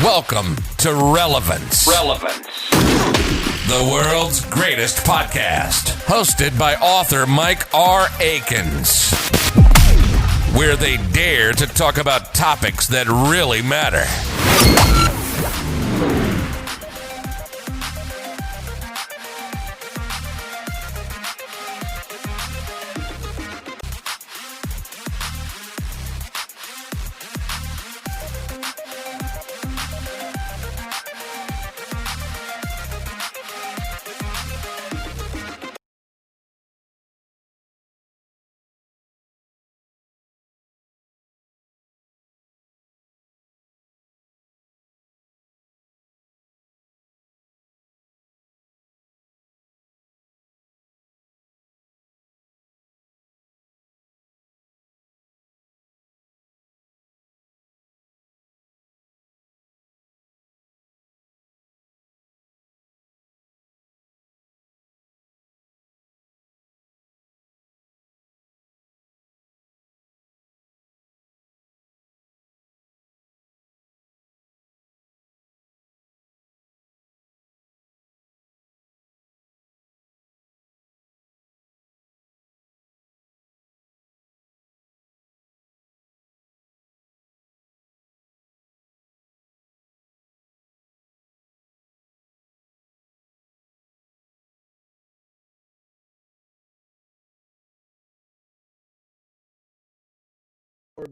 Welcome to Relevance. The world's greatest podcast. Hosted by author Mike R. Aikins. Where they dare to talk about topics that really matter.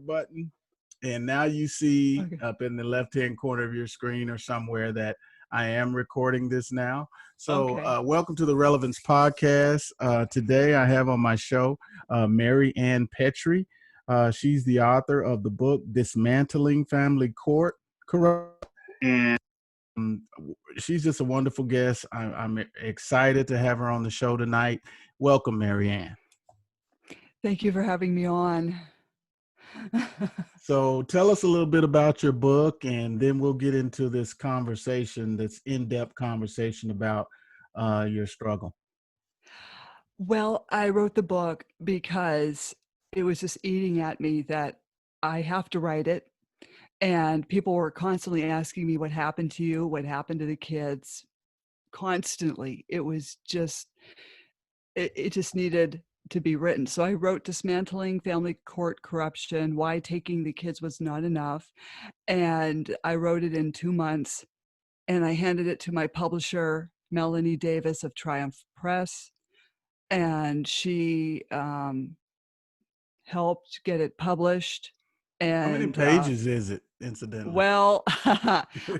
Button, and now you see up in the left-hand corner of your screen or somewhere that I am recording this now. So welcome to the Relevance Podcast. Today I have on my show Maryann Petri. She's the author of the book Dismantling Family Court Corruption, and she's just a wonderful guest. I'm excited to have her on the show tonight. Welcome, Maryann. Thank you for having me on. So tell us a little bit about your book, and then we'll get into this conversation, this in-depth conversation about your struggle. Well, I wrote the book because it was just eating at me that I have to write it. And people were constantly asking me, what happened to you? What happened to the kids? Constantly. It was just, it just needed to be written. So I wrote Dismantling Family Court Corruption, Why Taking the Kids Was Not Enough. And I wrote it in 2 months, and I handed it to my publisher, Melanie Davis of Triumph Press. And she helped get it published. And how many pages is it, incidentally? Well,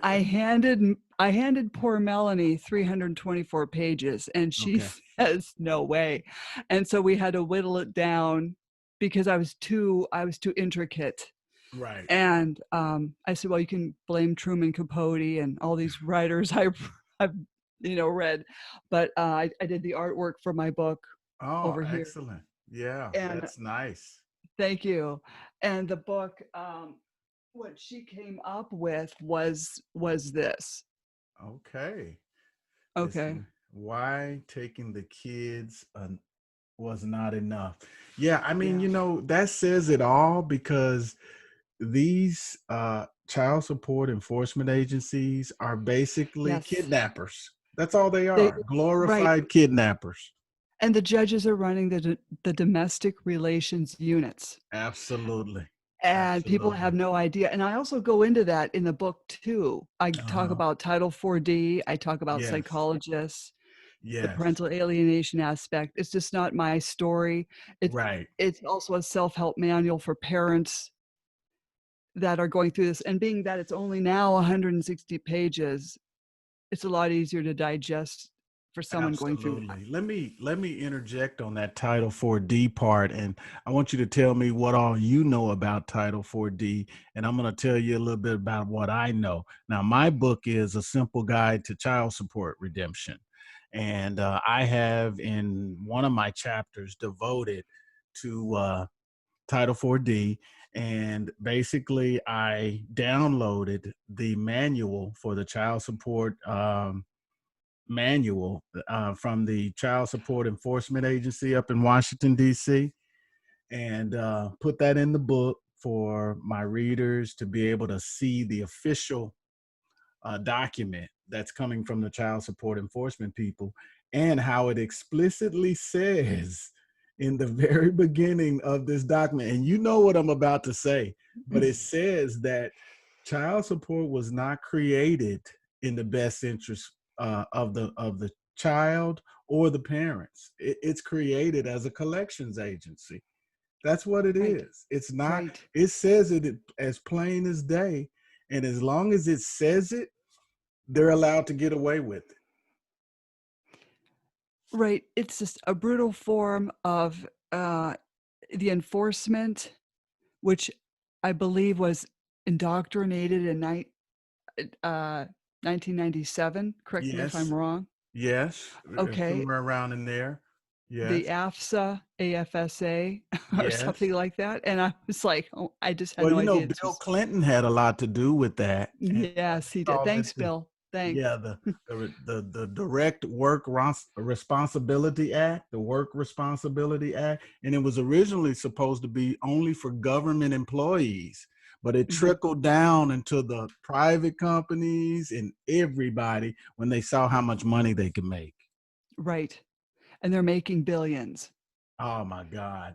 I handed poor Melanie 324 pages, and she says no way. And so we had to whittle it down because I was too intricate. Right. And I said, well, you can blame Truman Capote and all these writers I've read, but I did the artwork for my book over here. Excellent. Yeah, and that's nice. Thank you. And the book, what she came up with was this. Okay. Okay. Why taking the kids was not enough. Yeah, I mean, that says it all, because these child support enforcement agencies are basically kidnappers. That's all they are, glorified kidnappers. And the judges are running the domestic relations units. Absolutely. And people have no idea. And I also go into that in the book too. I talk about Title 4D. I talk about psychologists, the parental alienation aspect. It's just not my story. It's also a self-help manual for parents that are going through this. And being that it's only now 160 pages, it's a lot easier to digest for someone going through that. Let me interject on that Title 4D part, and I want you to tell me what all you know about Title 4D, and I'm going to tell you a little bit about what I know. Now, my book is A Simple Guide to Child Support Redemption, and I have in one of my chapters devoted to Title 4D, and basically I downloaded the manual for the child support manual from the Child Support Enforcement Agency up in Washington, D.C., and put that in the book for my readers to be able to see the official document that's coming from the child support enforcement people, and how it explicitly says in the very beginning of this document, and you know what I'm about to say, but it says that child support was not created in the best interest of the child or the parents. It's created as a collections agency. That's what it is. It's not, it says it as plain as day. And as long as it says it, they're allowed to get away with it. Right. It's just a brutal form of the enforcement, which I believe was indoctrinated in 1997. Correct me if I'm wrong. Yes. Okay. Somewhere around in there. Yes. The AFSA, or something like that. And I was like, oh, I just had no idea. Bill Clinton had a lot to do with that. Yes, he did. Thanks, Bill. Thanks. Yeah, the Direct Work Responsibility Act, the Work Responsibility Act, and it was originally supposed to be only for government employees, but it trickled down into the private companies and everybody when they saw how much money they could make. Right. And they're making billions. Oh my God.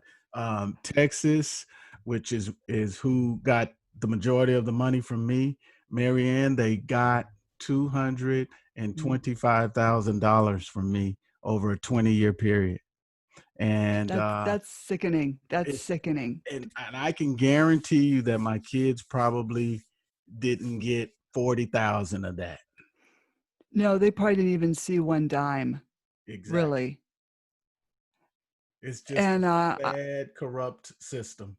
Texas, which is who got the majority of the money from me, Maryann, they got $225,000 from me over a 20-year period. And that's sickening. That's sickening. And I can guarantee you that my kids probably didn't get 40,000 of that. No, they probably didn't even see one dime. Exactly. Really. It's just a bad, corrupt system.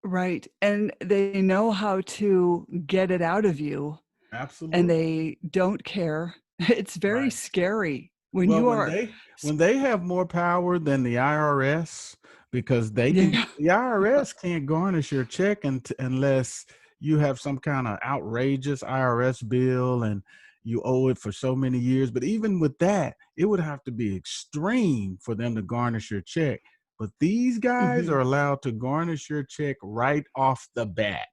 Right. And they know how to get it out of you. Absolutely. And they don't care. It's very scary when when they have more power than the IRS, because the IRS can't garnish your check unless you have some kind of outrageous IRS bill and you owe it for so many years. But even with that, it would have to be extreme for them to garnish your check. But these guys are allowed to garnish your check right off the bat,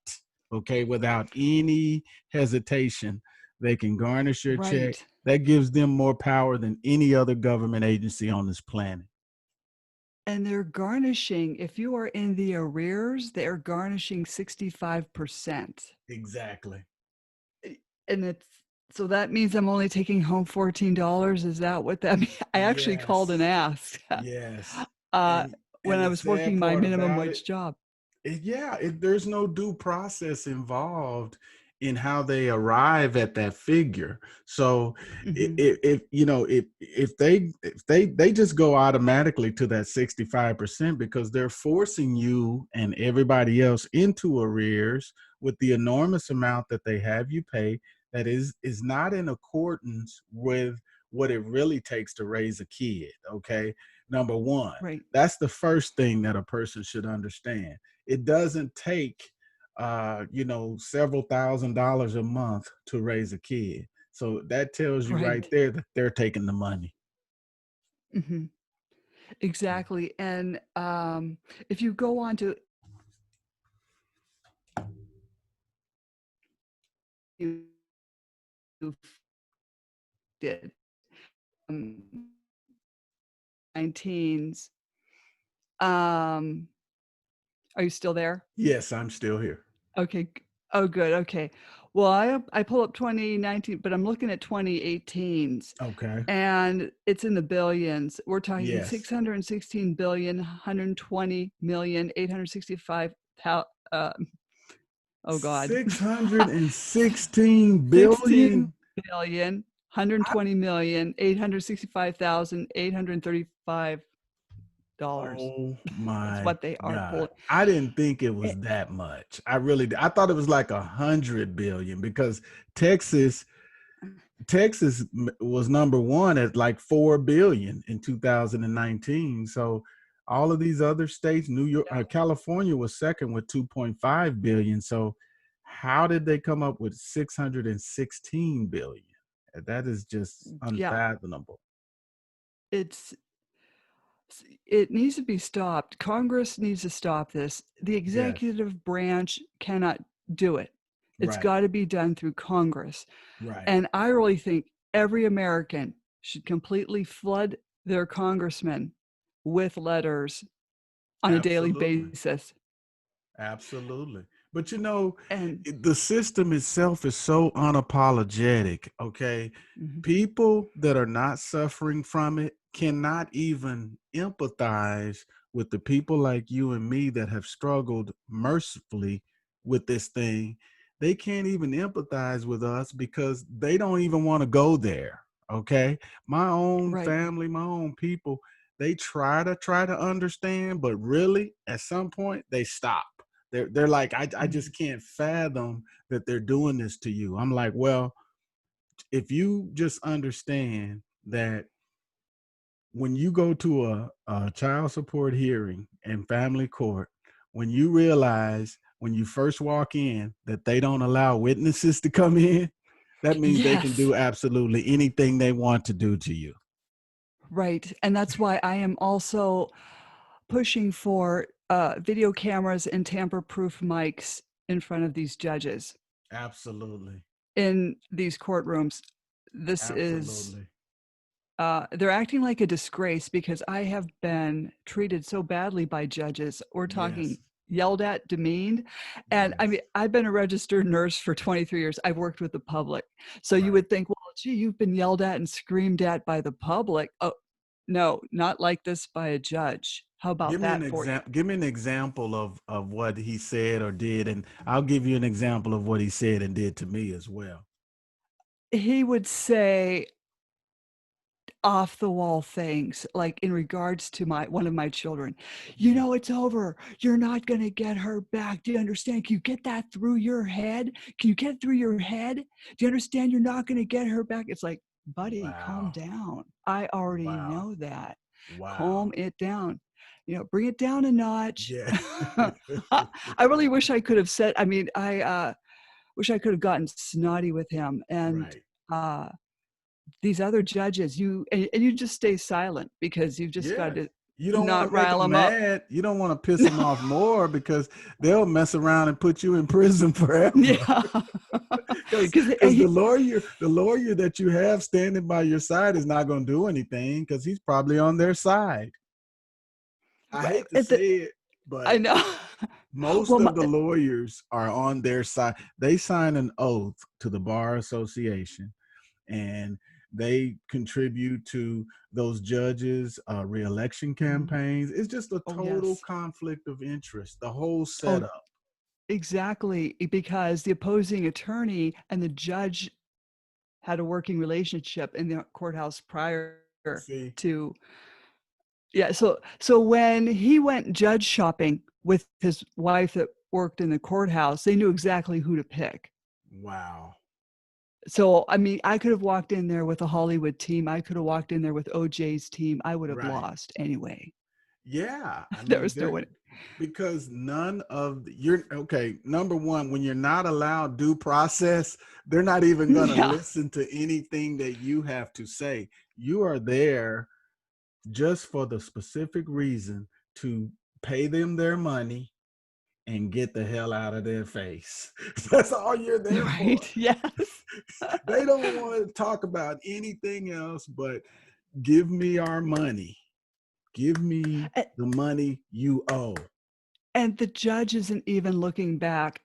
okay, without any hesitation. They can garnish your check. That gives them more power than any other government agency on this planet. And they're garnishing, if you are in the arrears, they're garnishing 65%. Exactly. And so that means I'm only taking home $14. Is that what that means? I actually called and asked. Yes. When I was working my minimum wage job. There's no due process involved in how they arrive at that figure. So if they just go automatically to that 65% because they're forcing you and everybody else into arrears with the enormous amount that they have you pay that is not in accordance with what it really takes to raise a kid. Okay. Number one, that's the first thing that a person should understand. It doesn't take several $1,000s a month to raise a kid. So that tells you right there that they're taking the money. Exactly. And if you go on to you did 19s. Are you still there? Yes, I'm still here. Okay. Oh, good. Okay. Well, I pull up 2019, but I'm looking at 2018s. Okay. And it's in the billions. We're talking 616 billion, 120 million, 865. Oh God. 616 billion. 16 billion, 120 million, 865,835. Oh my! That's what they are pulling. I didn't think it was that much. I thought it was like 100 billion because Texas was number one at like 4 billion in 2019. So all of these other states, New York, California was second with 2.5 billion. So how did they come up with 616 billion? That is just unfathomable. It needs to be stopped. Congress needs to stop this. The executive branch cannot do it. It's Right. got to be done through Congress. Right. And I really think every American should completely flood their congressman with letters on a daily Absolutely. basis. Absolutely. But you know, And the system itself is so unapologetic, okay? mhm, People that are not suffering from it cannot even empathize with the people like you and me that have struggled mercifully with this thing. They can't even empathize with us because they don't even want to go there, okay? My own right. family, my own people, they try to understand, but really at some point they stop. They're like, I Mhm. just can't fathom that they're doing this to you. I'm like, well, if you just understand that when you go to a child support hearing in family court, when you realize when you first walk in that they don't allow witnesses to come in, that means they can Yes, do absolutely anything they want to do to you. right. And that's why I am also pushing for video cameras and tamper-proof mics in front of these judges Absolutely. in these courtrooms. This is Absolutely. they're acting like a disgrace because I have been treated so badly by judges. We're Yes. talking yelled at, demeaned. And I Yes. mean, I've been a registered nurse for 23 years. I've worked with the public. So you Right. would think, well, gee, you've been yelled at and screamed at by the public. Oh, no, not like this by a judge. How about Give me an that for you? example. Give me an example of what he said or did, and I'll give you an example of what he said and did to me as well. He would say off the wall things like in regards to one of my children. You Yeah. know, it's over. You're not going to get her back. Do you understand? Can you get that through your head? Can you get it through your head? Do you understand you're not going to get her back? It's like, buddy, calm Wow. down. I already Wow. know that. Wow. Calm it down. You know, bring it down a notch. Yeah. I really wish I could have said, I mean, I wish I could have gotten snotty with him. And Right. uh these other judges, and you just stay silent because you've just got Yeah. to You don't want not to make rile them them up. mad. You don't want to piss them off more because they'll mess around and put you in prison forever. Yeah. Because 'Cause the lawyer that you have standing by your side is not going to do anything because he's probably on their side. I right, hate to say it, but I know. most Well, of the lawyers are on their side. They sign an oath to the Bar Association, and they contribute to those judges' reelection mhm. campaigns. It's just a Oh, total yes. conflict of interest, the whole Oh, setup. exactly, because the opposing attorney and the judge had a working relationship in the courthouse prior See? to yeah, so when he went judge shopping with his wife that worked in the courthouse, they knew exactly who to pick. Wow. So, I mean, I could have walked in there with a Hollywood team. I could have walked in there with OJ's team. I would have Right. lost anyway. Yeah. I There mean, was no way. because none of you're okay. Number one, when you're not allowed due process, they're not even going to Yeah, listen to anything that you have to say. You are there just for the specific reason to pay them their money and get the hell out of their face. That's all you're there for. right. Yes. They don't want to talk about anything else but give me our money. Give me A- the money you owe. And the judge isn't even looking back,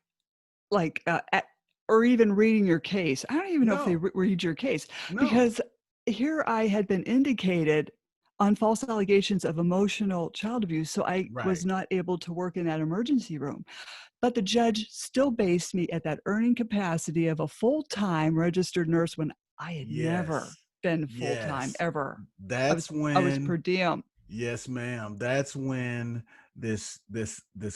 like, at, or even reading your case. I don't even know if they No, read your case no. because here I had been indicated on false allegations of emotional child abuse. So I was Right. not able to work in that emergency room. But the judge still based me at that earning capacity of a full-time registered nurse when I had never Yes. been full-time Yes. ever. That's I was when per diem. Yes, ma'am. That's when this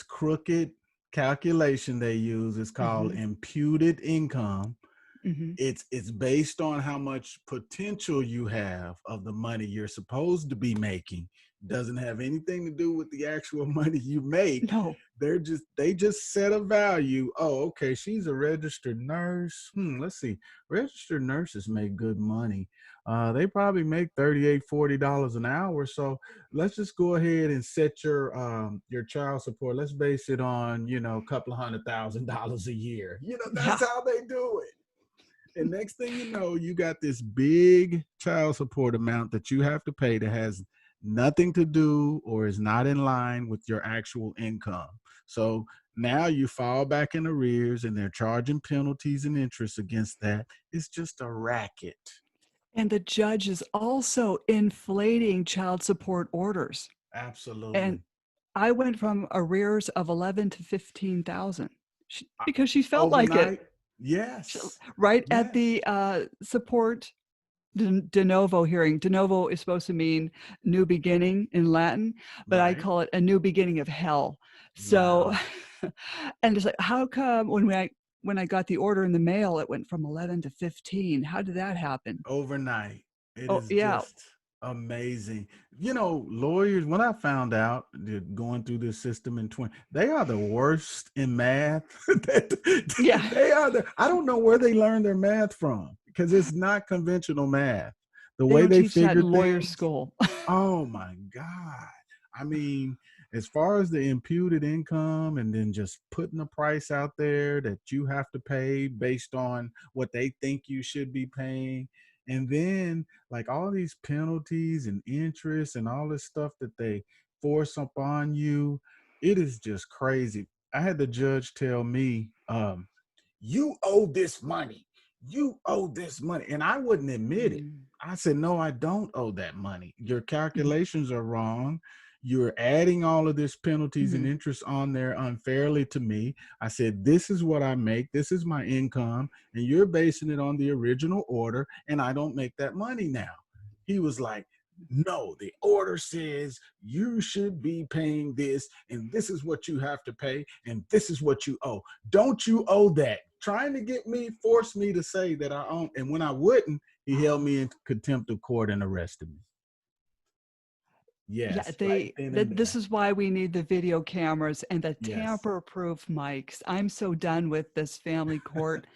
crooked calculation they use is called Mhm, imputed income. mhm. It's based on how much potential you have of the money you're supposed to be making. Doesn't have anything to do with the actual money you make. No. They just set a value. Oh, okay, she's a registered nurse. Let's see. Registered nurses make good money. They probably make $38-40 an hour. So let's just go ahead and set your child support. Let's base it on, a couple of $100,000 a year. That's how they do it. And next thing you know, you got this big child support amount that you have to pay that has nothing to do or is not in line with your actual income. So now you fall back in arrears and they're charging penalties and interest against that. It's just a racket. And the judge is also inflating child support orders. Absolutely. And I went from arrears of 11 to 15,000 because she felt overnight, like it. Yes. Right yes. At the support de novo hearing. De novo is supposed to mean new beginning in Latin, but right. I call it a new beginning of hell. So, wow. And it's like, how come when I got the order in the mail, it went from 11 to 15? How did that happen? Overnight. It is just amazing. Lawyers, when I found out going through this system in they are the worst in math. They are I don't know where they learned their math from, because it's not conventional math. The way they figure things. Lawyer school. Oh my God. I mean, as far as the imputed income and then just putting a price out there that you have to pay based on what they think you should be paying. And then like all these penalties and interest and all this stuff that they force upon you, it is just crazy. I had the judge tell me, you owe this money. You owe this money. And I wouldn't admit it. I said, no, I don't owe that money. Your calculations are wrong. You're adding all of this penalties and interest on there unfairly to me. I said, this is what I make. This is my income. And you're basing it on the original order. And I don't make that money now. He was like, no, the order says you should be paying this. And this is what you have to pay. And this is what you owe. Don't you owe that? Trying to force me to say that I own. And when I wouldn't, he held me in contempt of court and arrested me. Yes. Yeah, this is why we need the video cameras and the tamper-proof mics. I'm so done with this family court.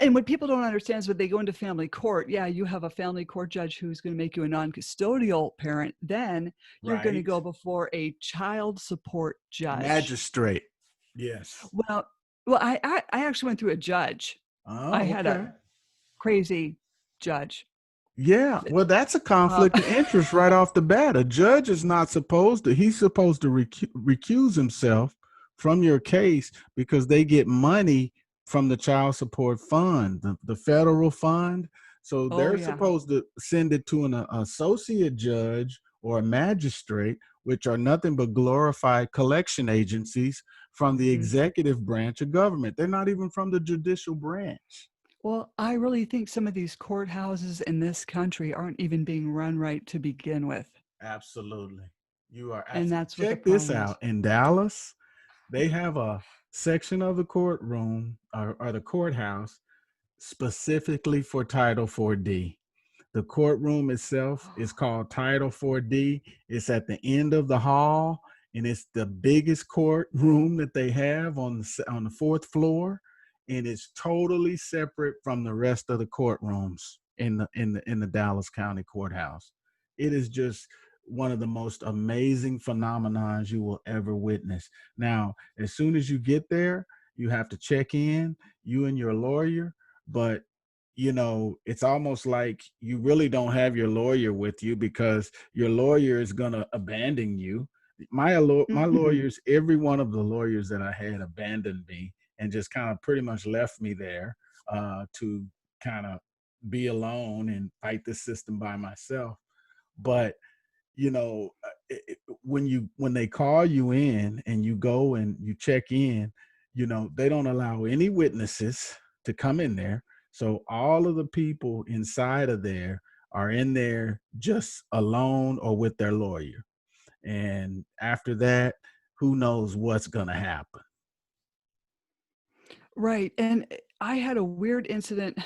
And what people don't understand is when they go into family court, you have a family court judge who's going to make you a non-custodial parent. Then you're going to go before a child support judge. Magistrate. Yes. Well, I actually went through a judge. I had a crazy judge. Yeah, well, that's a conflict of interest right off the bat. A judge is not supposed to, he's supposed to recuse himself from your case because they get money from the child support fund, the federal fund. So they're supposed to send it to an associate judge or a magistrate, which are nothing but glorified collection agencies from the executive branch of government. They're not even from the judicial branch. Well, I really think some of these courthouses in this country aren't even being run right to begin with. Absolutely. You are. And that's what check this out. In Dallas, they have a section of the courtroom or the courthouse specifically for Title 4D. The courtroom itself is called Title 4D. It's at the end of the hall, and it's the biggest courtroom that they have on the fourth floor. And it's totally separate from the rest of the courtrooms in the Dallas County Courthouse. It is just one of the most amazing phenomenons you will ever witness. Now, as soon as you get there, you have to check in, you and your lawyer, but it's almost like you really don't have your lawyer with you because your lawyer is going to abandon you. My lawyers, every one of the lawyers that I had abandoned me and just kind of pretty much left me there to kind of be alone and fight the system by myself. But, when they call you in and you go and you check in, they don't allow any witnesses to come in there. So all of the people inside of there are in there just alone or with their lawyer. And after that, who knows what's going to happen. Right. And I had a weird incident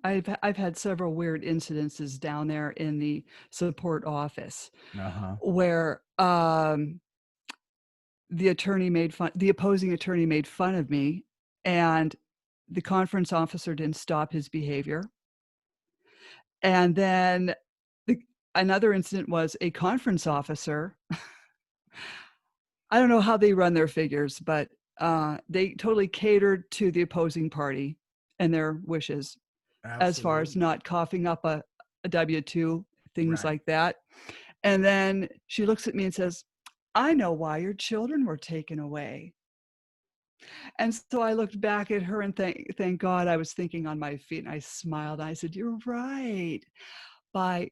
I've had several weird incidences down there in the support office where the opposing attorney made fun of me, and the conference officer didn't stop his behavior. And then another incident was a conference officer. I don't know how they run their figures, but they totally catered to the opposing party and their wishes. Absolutely. As far as not coughing up a W-2, things like that. And then she looks at me and says, I know why your children were taken away. And so I looked back at her and thank God I was thinking on my feet, and I smiled. And I said, you're right. By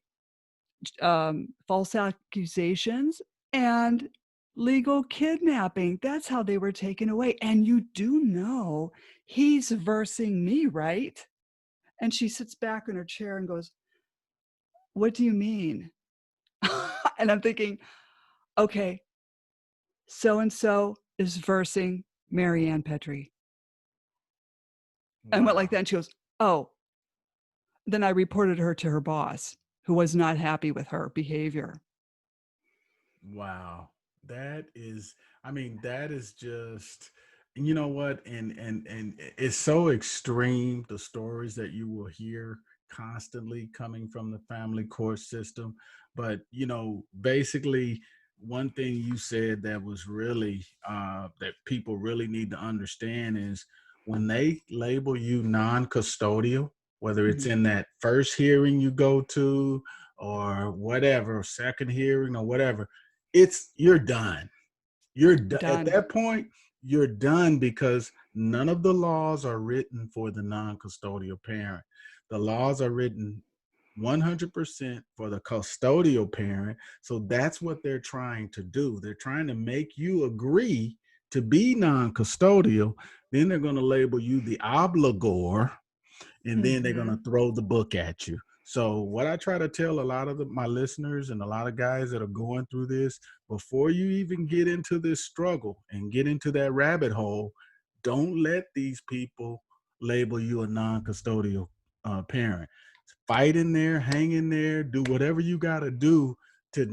false accusations and legal kidnapping, that's how they were taken away. And you do know he's versing me, right? And she sits back in her chair and goes, what do you mean? And I'm thinking, okay, so-and-so is versing Maryann Petri. Wow. And went like that. And she goes, oh. Then I reported her to her boss, who was not happy with her behavior. Wow. That is just, you know what? And it's so extreme, the stories that you will hear constantly coming from the family court system. But, basically one thing you said that was really, that people really need to understand is when they label you non-custodial, whether it's in that first hearing you go to or whatever, second hearing or whatever, you're done. You're done. At that point, you're done, because none of the laws are written for the non-custodial parent. The laws are written 100% for the custodial parent. So that's what they're trying to do. They're trying to make you agree to be non-custodial. Then they're going to label you the obligor, and then they're going to throw the book at you. So what I try to tell a lot of my listeners and a lot of guys that are going through this, before you even get into this struggle and get into that rabbit hole, don't let these people label you a non-custodial parent. Fight in there, hang in there, do whatever you got to do.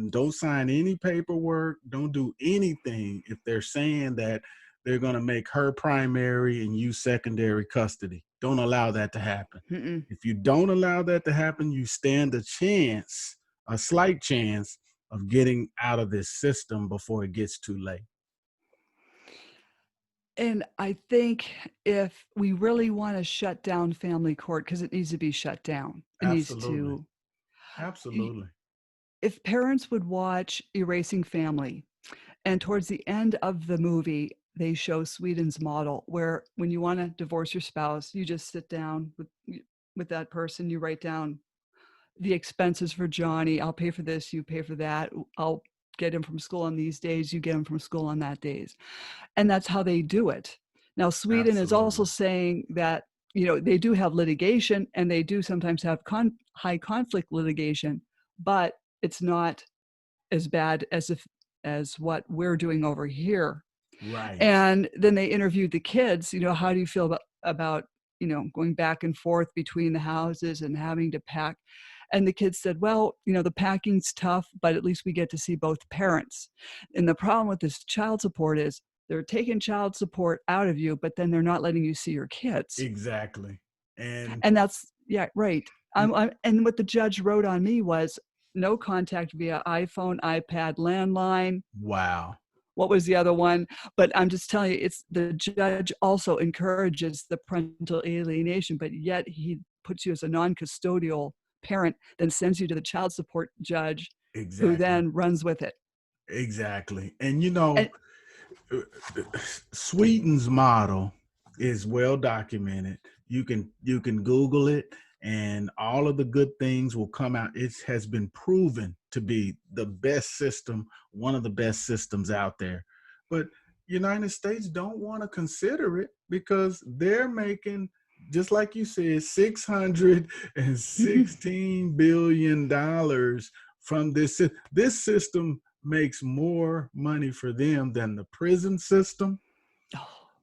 Don't sign any paperwork. Don't do anything if they're saying that they're going to make her primary and you secondary custody. Don't allow that to happen. If you don't allow that to happen, you stand a slight chance of getting out of this system before it gets too late. And I think if we really want to shut down family court, because it needs to be shut down. Absolutely. If parents would watch Erasing Family, and towards the end of the movie, they show Sweden's model, where when you want to divorce your spouse, you just sit down with that person, you write down the expenses for Johnny. I'll pay for this, you pay for that. I'll get him from school on these days, you get him from school on that days. And that's how they do it. Now, Sweden is also saying that, they do have litigation, and they do sometimes have high conflict litigation, but it's not as bad as what we're doing over here. Right. And then they interviewed the kids, how do you feel about going back and forth between the houses and having to pack? And the kids said, well, the packing's tough, but at least we get to see both parents. And the problem with this child support is they're taking child support out of you, but then they're not letting you see your kids. Exactly. And that's, yeah, right. And what the judge wrote on me was no contact via iPhone, iPad, landline. Wow. What was the other one? But I'm just telling you, the judge also encourages the parental alienation, but yet he puts you as a non-custodial parent, then sends you to the child support judge, who then runs with it. Exactly. And Sweden's model is well documented. You can Google it, and all of the good things will come out. It has been proven to be the best system, one of the best systems out there. But United States don't want to consider it because they're making, just like you said, $616 billion from this. This system makes more money for them than the prison system,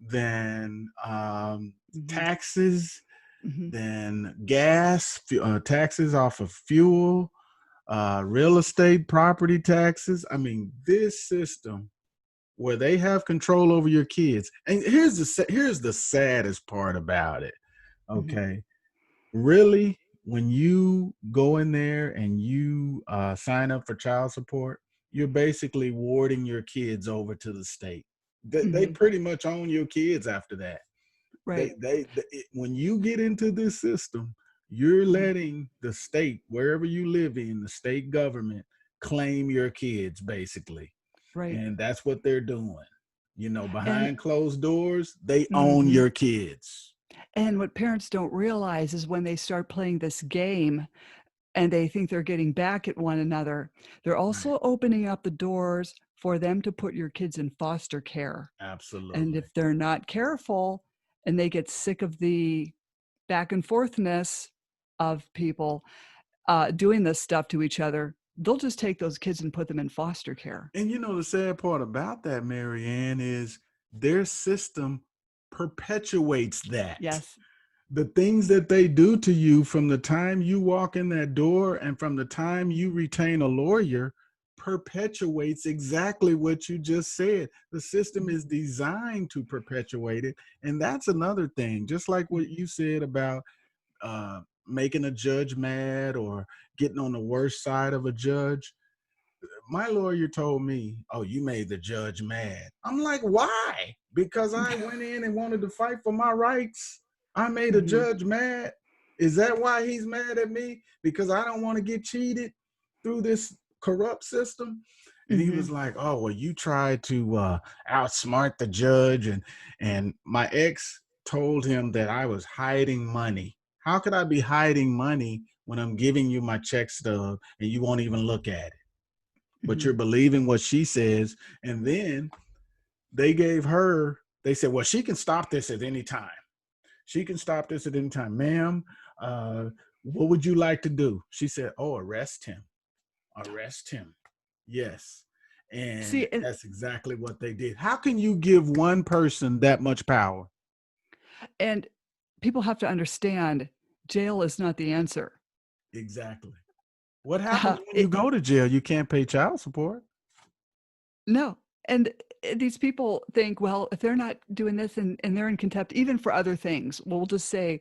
than taxes, then gas, taxes off of fuel, real estate, property taxes. I mean, this system where they have control over your kids. And here's the saddest part about it. Okay. Really, when you go in there and you sign up for child support, you're basically warding your kids over to the state. They pretty much own your kids after that. Right. When you get into this system, you're letting the state, wherever you live in, the state government, claim your kids, basically. Right. And that's what they're doing. Behind closed doors, they own your kids. And what parents don't realize is when they start playing this game and they think they're getting back at one another, they're also opening up the doors for them to put your kids in foster care. Absolutely. And if they're not careful and they get sick of the back and forthness of people doing this stuff to each other, they'll just take those kids and put them in foster care. And the sad part about that, Maryann, is their system perpetuates that. Yes. The things that they do to you from the time you walk in that door and from the time you retain a lawyer perpetuates exactly what you just said. The system is designed to perpetuate it. And that's another thing, just like what you said about making a judge mad or getting on the worst side of a judge. My lawyer told me, "Oh, you made the judge mad." I'm like, why? Because I went in and wanted to fight for my rights. I made a judge mad. Is that why he's mad at me? Because I don't want to get cheated through this corrupt system? And he was like, "Oh, well, you tried to outsmart the judge." And my ex told him that I was hiding money. How could I be hiding money when I'm giving you my check stub and you won't even look at it? But you're believing what she says. And then they said, "Well, she can stop this at any time. She can stop this at any time. Ma'am, what would you like to do?" She said, "Oh, arrest him. Arrest him." Yes. And that's exactly what they did. How can you give one person that much power? And people have to understand, jail is not the answer. Exactly. What happens when you go to jail? You can't pay child support. No. And these people think, well, if they're not doing this and they're in contempt, even for other things, we'll just say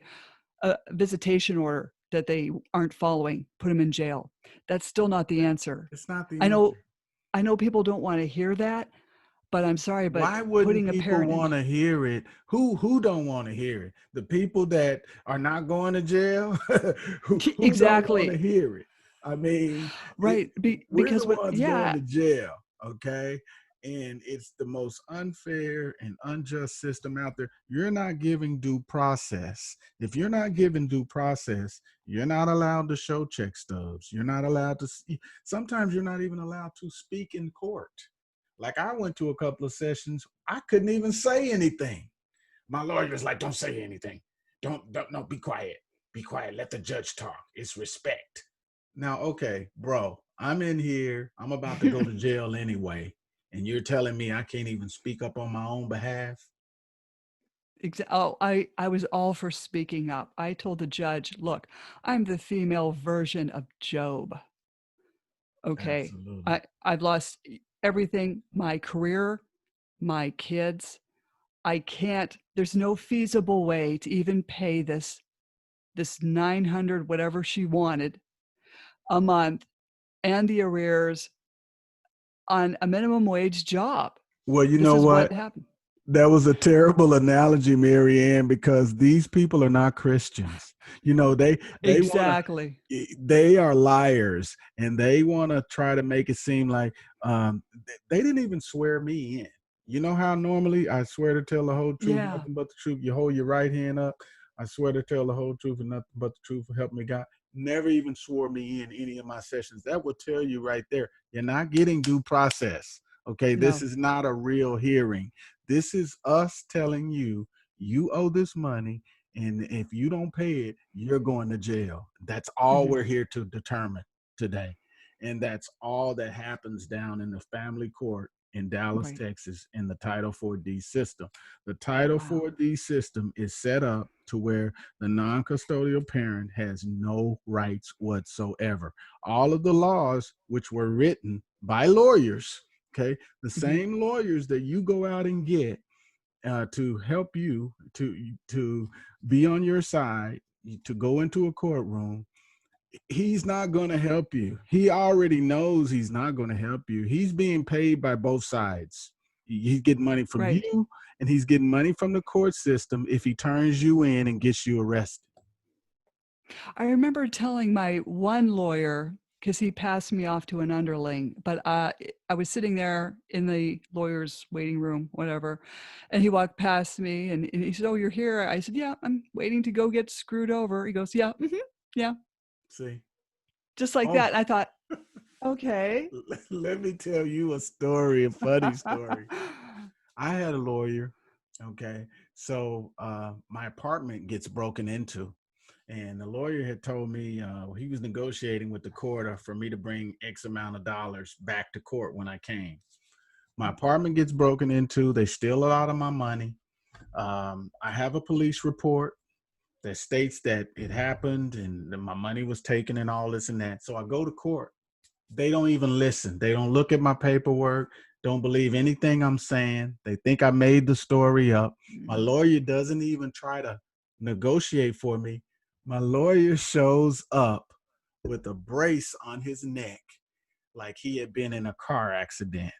a visitation order that they aren't following, put them in jail. That's still not the answer. It's not the answer. I know people don't want to hear that, but I'm sorry, but why wouldn't people want to hear it? Who don't want to hear it? The people that are not going to jail? who exactly don't want to hear it? I mean, right? Because we're the ones going to jail, okay? And it's the most unfair and unjust system out there. You're not giving due process. If you're not giving due process, you're not allowed to show check stubs. You're not allowed to. Sometimes you're not even allowed to speak in court. Like I went to a couple of sessions, I couldn't even say anything. My lawyer was like, "Don't say anything. Don't, be quiet. Be quiet. Let the judge talk. It's respect." Now, okay, bro, I'm in here. I'm about to go to jail anyway. And you're telling me I can't even speak up on my own behalf? Oh, I was all for speaking up. I told the judge, "Look, I'm the female version of Job. Okay. Absolutely. I've lost everything, my career, my kids. I can't, there's no feasible way to even pay this 900, whatever she wanted a month, and the arrears on a minimum wage job." Well, you know what happened. That was a terrible analogy, Maryann, because these people are not Christians. They exactly. They are liars, and they want to try to make it seem like they didn't even swear me in. You know how normally I swear to tell the whole truth, nothing but the truth. You hold your right hand up. I swear to tell the whole truth and nothing but the truth. Help me God. Never even swore me in any of my sessions. That will tell you right there, you're not getting due process. Okay, No. This is not a real hearing. This is us telling you, you owe this money, and if you don't pay it, you're going to jail. That's all we're here to determine today. And that's all that happens down in the family court in Dallas, Right. Texas, in the Title 4D system. The Title Wow. 4D system is set up to where the non-custodial parent has no rights whatsoever. All of the laws, which were written by lawyers, okay, the Mhm. same lawyers that you go out and get to help you to be on your side, to go into a courtroom, he's not going to help you. He already knows he's not going to help you. He's being paid by both sides. He's getting money from Right. you, and he's getting money from the court system if he turns you in and gets you arrested. I remember telling my one lawyer, because he passed me off to an underling, but I was sitting there in the lawyer's waiting room, whatever, and he walked past me and he said, "Oh, you're here." I said, "Yeah, I'm waiting to go get screwed over." He goes, "Yeah, yeah," See? just like Oh, that. And I thought, okay. let me tell you a story, a funny story. I had a lawyer, okay? So my apartment gets broken into. And the lawyer had told me he was negotiating with the court for me to bring X amount of dollars back to court when I came. My apartment gets broken into. They steal a lot of my money. I have a police report that states that it happened and that my money was taken and all this and that. So I go to court. They don't even listen. They don't look at my paperwork, don't believe anything I'm saying. They think I made the story up. My lawyer doesn't even try to negotiate for me. My lawyer shows up with a brace on his neck like he had been in a car accident.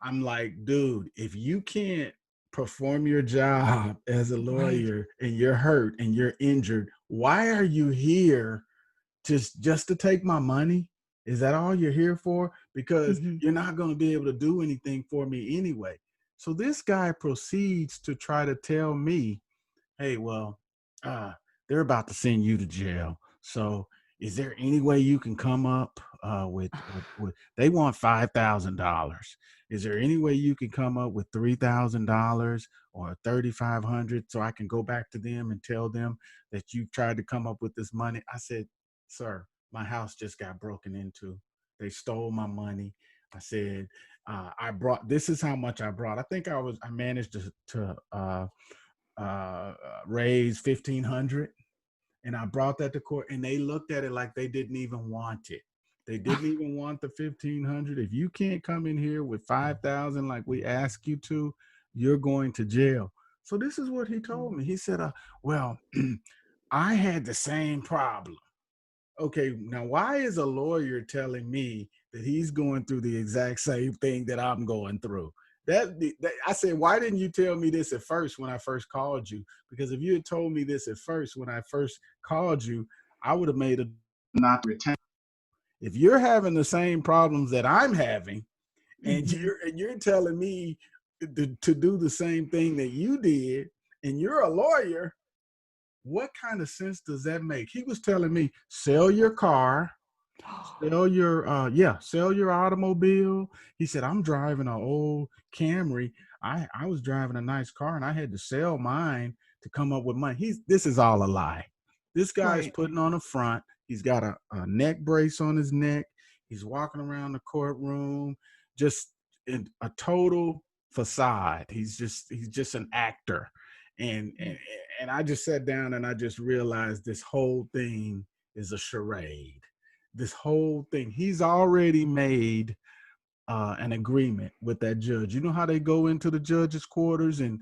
I'm like, dude, if you can't perform your job as a Right. lawyer and you're hurt and you're injured, why are you here just to take my money? Is that all you're here for? Because Hmm. you're not going to be able to do anything for me anyway. So this guy proceeds to try to tell me, hey, well, they're about to send you to jail. So is there any way you can come up with they want $5,000. Is there any way you can come up with $3,000 or $3,500 so I can go back to them and tell them that you tried to come up with this money? I said, sir, my house just got broken into. They stole my money. I said, this is how much I brought. I think I managed to raise $1,500, and I brought that to court, and they looked at it like they didn't even want it. They didn't even want the $1,500. If you can't come in here with $5,000 like we ask you to, you're going to jail. So this is what he told me. He said, well, I had the same problem. Okay, now why is a lawyer telling me that he's going through the exact same thing that I'm going through? I said, why didn't you tell me this at first when I first called you? Because if you had told me this at first when I first called you, I would have made a not return. If you're having the same problems that I'm having, and you're telling me to do the same thing that you did, and you're a lawyer, what kind of sense does that make? He was telling me, sell your car, sell your automobile. He said, I'm driving an old Camry. I was driving a nice car and I had to sell mine to come up with money. This is all a lie. This guy is Right. putting on a front. He's got a neck brace on his neck. He's walking around the courtroom, just in a total facade. He's just an actor. And I just sat down and I just realized this whole thing is a charade. This whole thing, he's already made an agreement with that judge. You know how they go into the judge's quarters and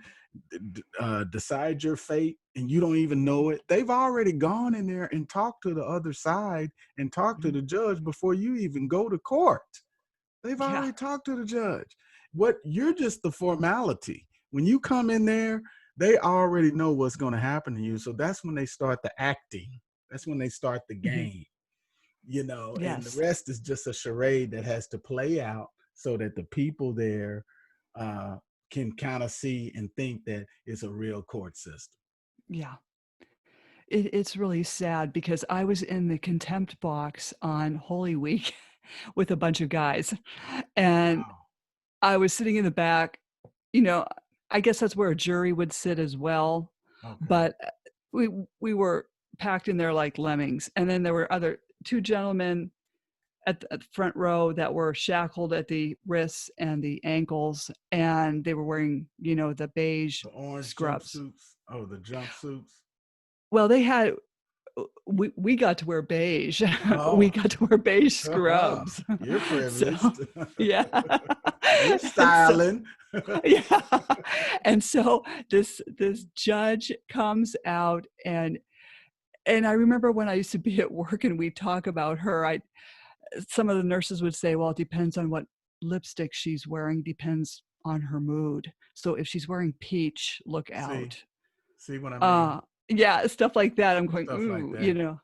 decide your fate and you don't even know it? They've already gone in there and talked to the other side and talked to the judge before you even go to court. They've already talked to the judge. You're just the formality. When you come in there, they already know what's going to happen to you. So that's when they start the acting. That's when they start the game, and the rest is just a charade that has to play out so that the people there can kind of see and think that it's a real court system. Yeah. It's really sad because I was in the contempt box on Holy Week with a bunch of guys, and Wow. I was sitting in the back. I guess that's where a jury would sit as well. Okay. But we were packed in there like lemmings. And then there were two gentlemen at the front row that were shackled at the wrists and the ankles, and they were wearing, the beige The orange scrubs. jumpsuits. Oh, the jumpsuits. Well, we got to wear beige. Oh. We got to wear beige scrubs. You're privileged. So, yeah. You're styling. Yeah. And so this judge comes out, and I remember when I used to be at work and we'd talk about her, some of the nurses would say, well, it depends on what lipstick she's wearing, depends on her mood. So if she's wearing peach, look out. See what I mean? Yeah, stuff like that. I'm going, Stuff ooh, like that.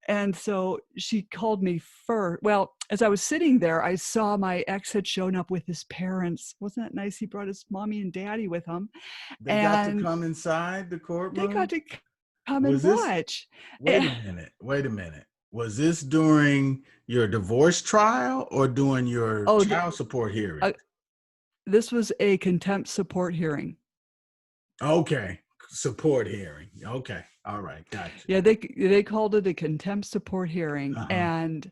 And so she called me first. Well, as I was sitting there, I saw my ex had shown up with his parents. Wasn't that nice? He brought his mommy and daddy with him. They got to come inside the courtroom? They got to come and watch. Wait a minute. Was this during your divorce trial or during your child support hearing? This was a contempt support hearing. Okay. Support hearing. Okay. All right. Gotcha. Yeah, they called it a contempt support hearing. And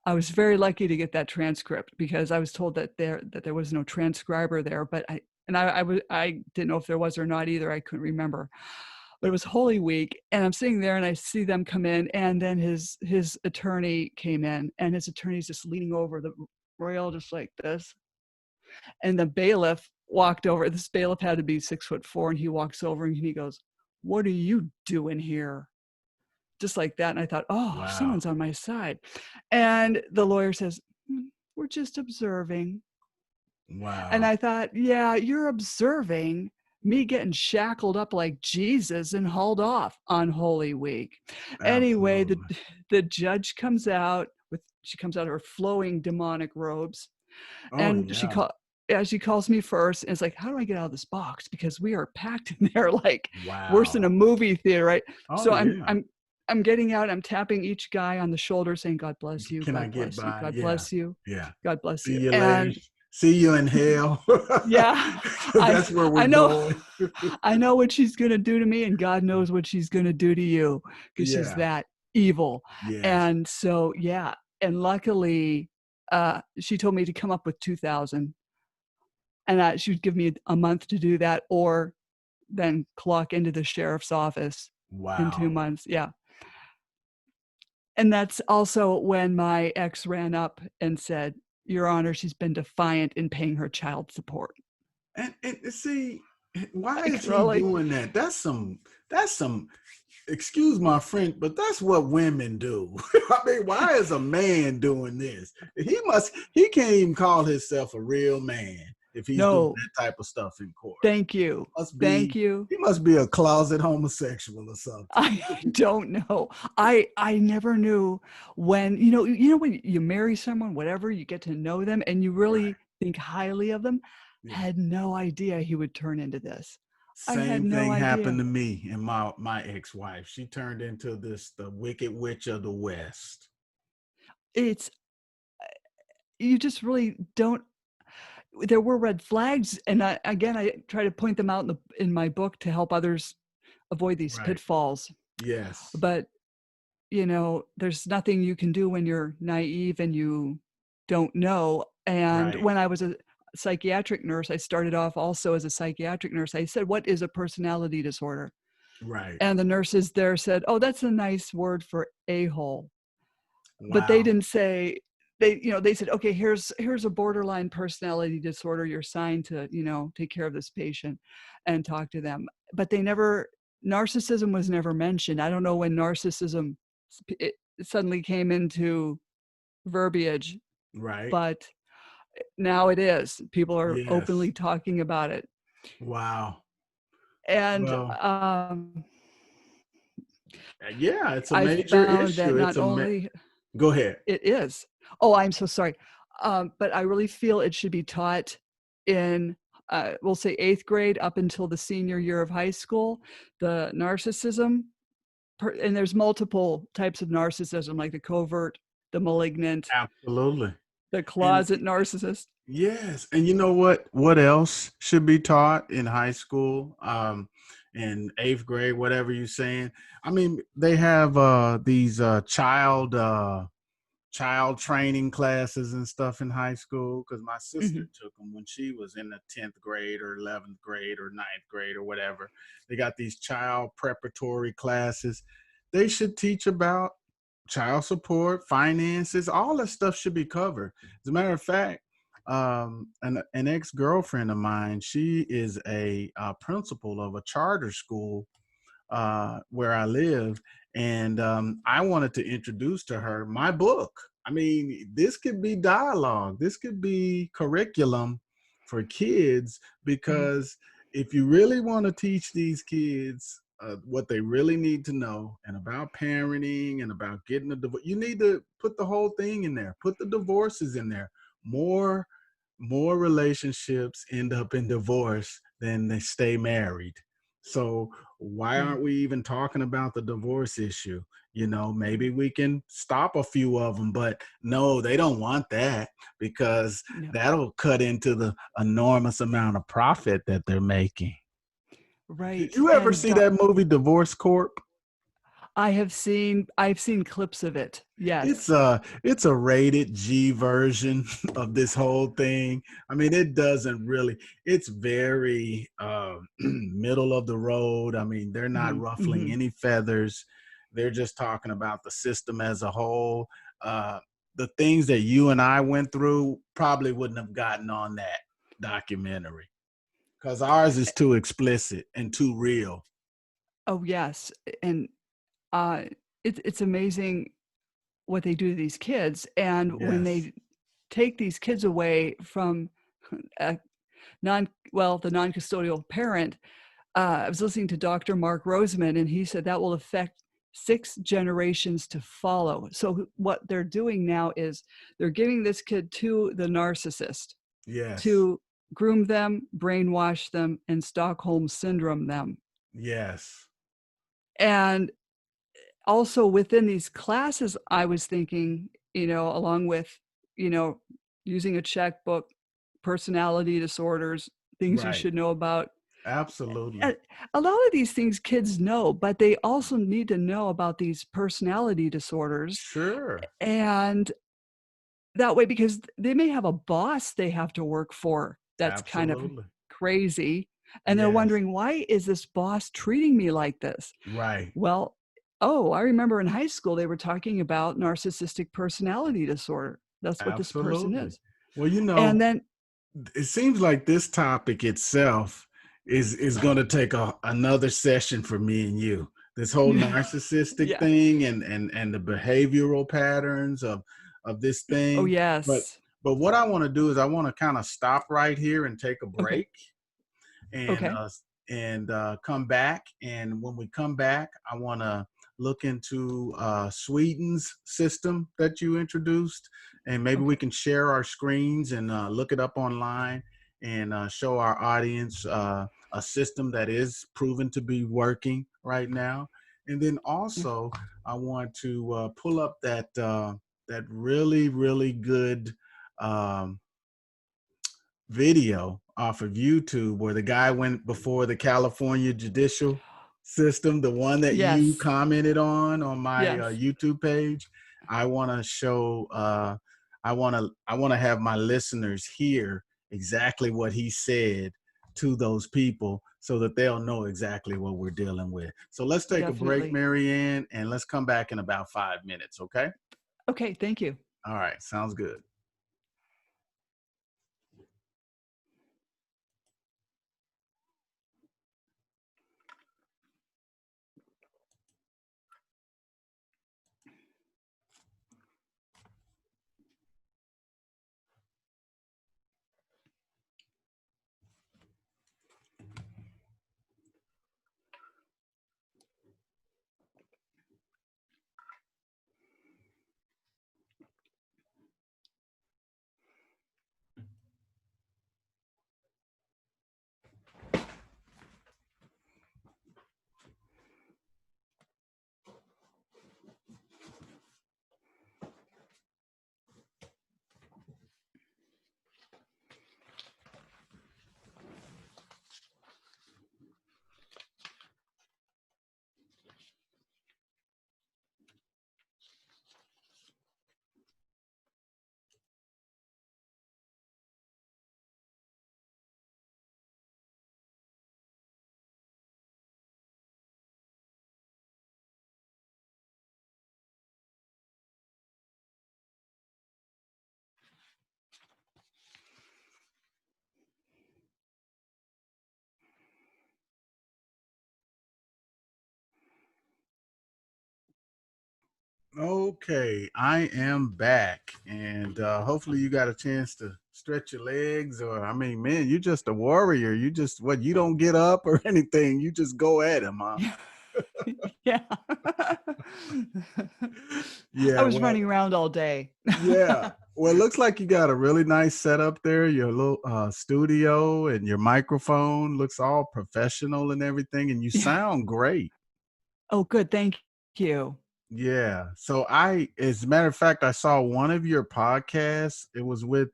I was very lucky to get that transcript, because I was told that there was no transcriber there, but I didn't know if there was or not either. I couldn't remember. But it was Holy Week, and I'm sitting there and I see them come in, and then his attorney came in, and his attorney's just leaning over the rail just like this. And the bailiff walked over. This bailiff had to be 6'4", and he walks over and he goes, "What are you doing here?" Just like that. And I thought, oh, wow, someone's on my side. And the lawyer says, "We're just observing." Wow. And I thought, yeah, you're observing me getting shackled up like Jesus and hauled off on Holy Week. Absolutely. Anyway, the judge comes out she comes out of her flowing demonic robes. And yeah. She calls me first, and it's like, how do I get out of this box? Because we are packed in there like worse than a movie theater, right? So I'm getting out, I'm tapping each guy on the shoulder saying, God bless you. Can God I get bless by? You. God yeah. bless you. Yeah. God bless See you. you later. See you in hell. Yeah. That's where we're going. I know what she's going to do to me, and God knows what she's going to do to you, because she's that evil. Yes. And so, yeah. And luckily, she told me to come up with $2,000, and she would give me a month to do that, or then clock into the sheriff's office in 2 months. Yeah. And that's also when my ex ran up and said, Your Honor, she's been defiant in paying her child support. And see, why is he doing that? That's some, excuse my French, but that's what women do. I mean, why is a man doing this? He can't even call himself a real man if he's doing that type of stuff in court. Thank you. Thank you. He must be a closet homosexual or something. I don't know. I never knew when, when you marry someone, whatever, you get to know them and you really think highly of them. Yeah. Had no idea he would turn into this. Same thing happened to me and my ex-wife. She turned into the wicked witch of the West. You just really don't. There were red flags, and I try to point them out in my book to help others avoid these pitfalls. Yes. But, there's nothing you can do when you're naive and you don't know. And when I was a psychiatric nurse, I started off also as a psychiatric nurse. I said, what is a personality disorder? Right. And the nurses there said, oh, that's a nice word for a-hole. Wow. But they didn't say, they said, okay, here's a borderline personality disorder. You're assigned to, take care of this patient and talk to them. But narcissism was never mentioned. I don't know when narcissism it suddenly came into verbiage. Right. But now it is. People are openly talking about it. Wow. And it's a major issue. Go ahead. It is. Oh, I'm so sorry. But I really feel it should be taught in, we'll say 8th grade up until the senior year of high school, the narcissism. And there's multiple types of narcissism, like the covert, the malignant. Absolutely. The closet narcissist. Yes. And you know what else should be taught in high school, in 8th grade, whatever you're saying? I mean, they have these child child training classes and stuff in high school, because my sister Mhm. took them when she was in the 10th grade or 11th grade or 9th grade or whatever. They got these child preparatory classes. They should teach about child support, finances, all that stuff should be covered. As a matter of fact, an ex-girlfriend of mine, she is a principal of a charter school where I live. And I wanted to introduce to her my book. I mean, this could be dialogue, this could be curriculum for kids, Mhm. because if you really want to teach these kids what they really need to know and about parenting and about getting a divorce, you need to put the whole thing in there, put the divorces in there. More relationships end up in divorce than they stay married. So why Yeah. aren't we even talking about the divorce issue? Maybe we can stop a few of them, but no, they don't want that, because No. that'll cut into the enormous amount of profit that they're making. Did Right. you ever And see that movie Divorce Corp? I've seen clips of it. It's Yes. a it's a rated G version of this whole thing. I mean, it doesn't really. It's very middle of the road. I mean, they're not Mhm. ruffling Mhm. any feathers. They're just talking about the system as a whole. Uh, the things that you and I went through probably wouldn't have gotten on that documentary, because ours is too explicit and too real. Oh, yes. And uh it's amazing what they do to these kids, and when Yes. they take these kids away from a the non-custodial parent. I was listening to Dr. Mark Roseman, and he said that will affect 6 generations to follow. So what they're doing now is they're giving this kid to the narcissist Yes. to groom them, brainwash them, and Stockholm syndrome them. Yes. And also within these classes, I was thinking, along with, you know, using a checkbook, personality disorders, things you Right. should know about. Absolutely. And a lot of these things kids know, but they also need to know about these personality disorders. Sure. And that way, because they may have a boss they have to work for that's kind of Absolutely. crazy. And they're Yes. wondering, why is this boss treating me like this? Right. Well, I remember in high school, they were talking about narcissistic personality disorder. That's what this person Absolutely. is. Well, And then, it seems like this topic itself is going to take another session for me and you. This whole narcissistic yeah. thing and the behavioral patterns of this Oh, thing. But yes. but what I want to do is I want to kind of stop right here and take a Okay. break and Okay. uh come back. And when we come back, I want to look into Sweden's system that you introduced, and maybe we Okay. can share our screens and look it up online and show our audience a system that is proven to be working right now. And then Yeah. also, I want to pull up that really really good um, video off of YouTube where the guy went before the California judicial system, the one that you Yes. commented on my Yes. YouTube page. I want to show I want to have my listeners hear exactly what he said to those people so that they'll know exactly what we're dealing with. So let's take a break, Definitely. Maryann, and let's come back in about 5 minutes, okay? Okay. Thank you. All right, sounds good. Okay, I am back, and hopefully you got a chance to stretch your legs. Or, I mean, man, you're just a warrior. You just you don't get up or anything. You just go at him, huh? Yeah. Yeah. I Yeah, was well, running around all day. yeah. Well, it looks like you got a really nice setup there. Your little studio and your microphone looks all professional and everything, and you Yeah. sound great. Oh, good. Thank you. Yeah. So as a matter of fact, I saw one of your podcasts. It was with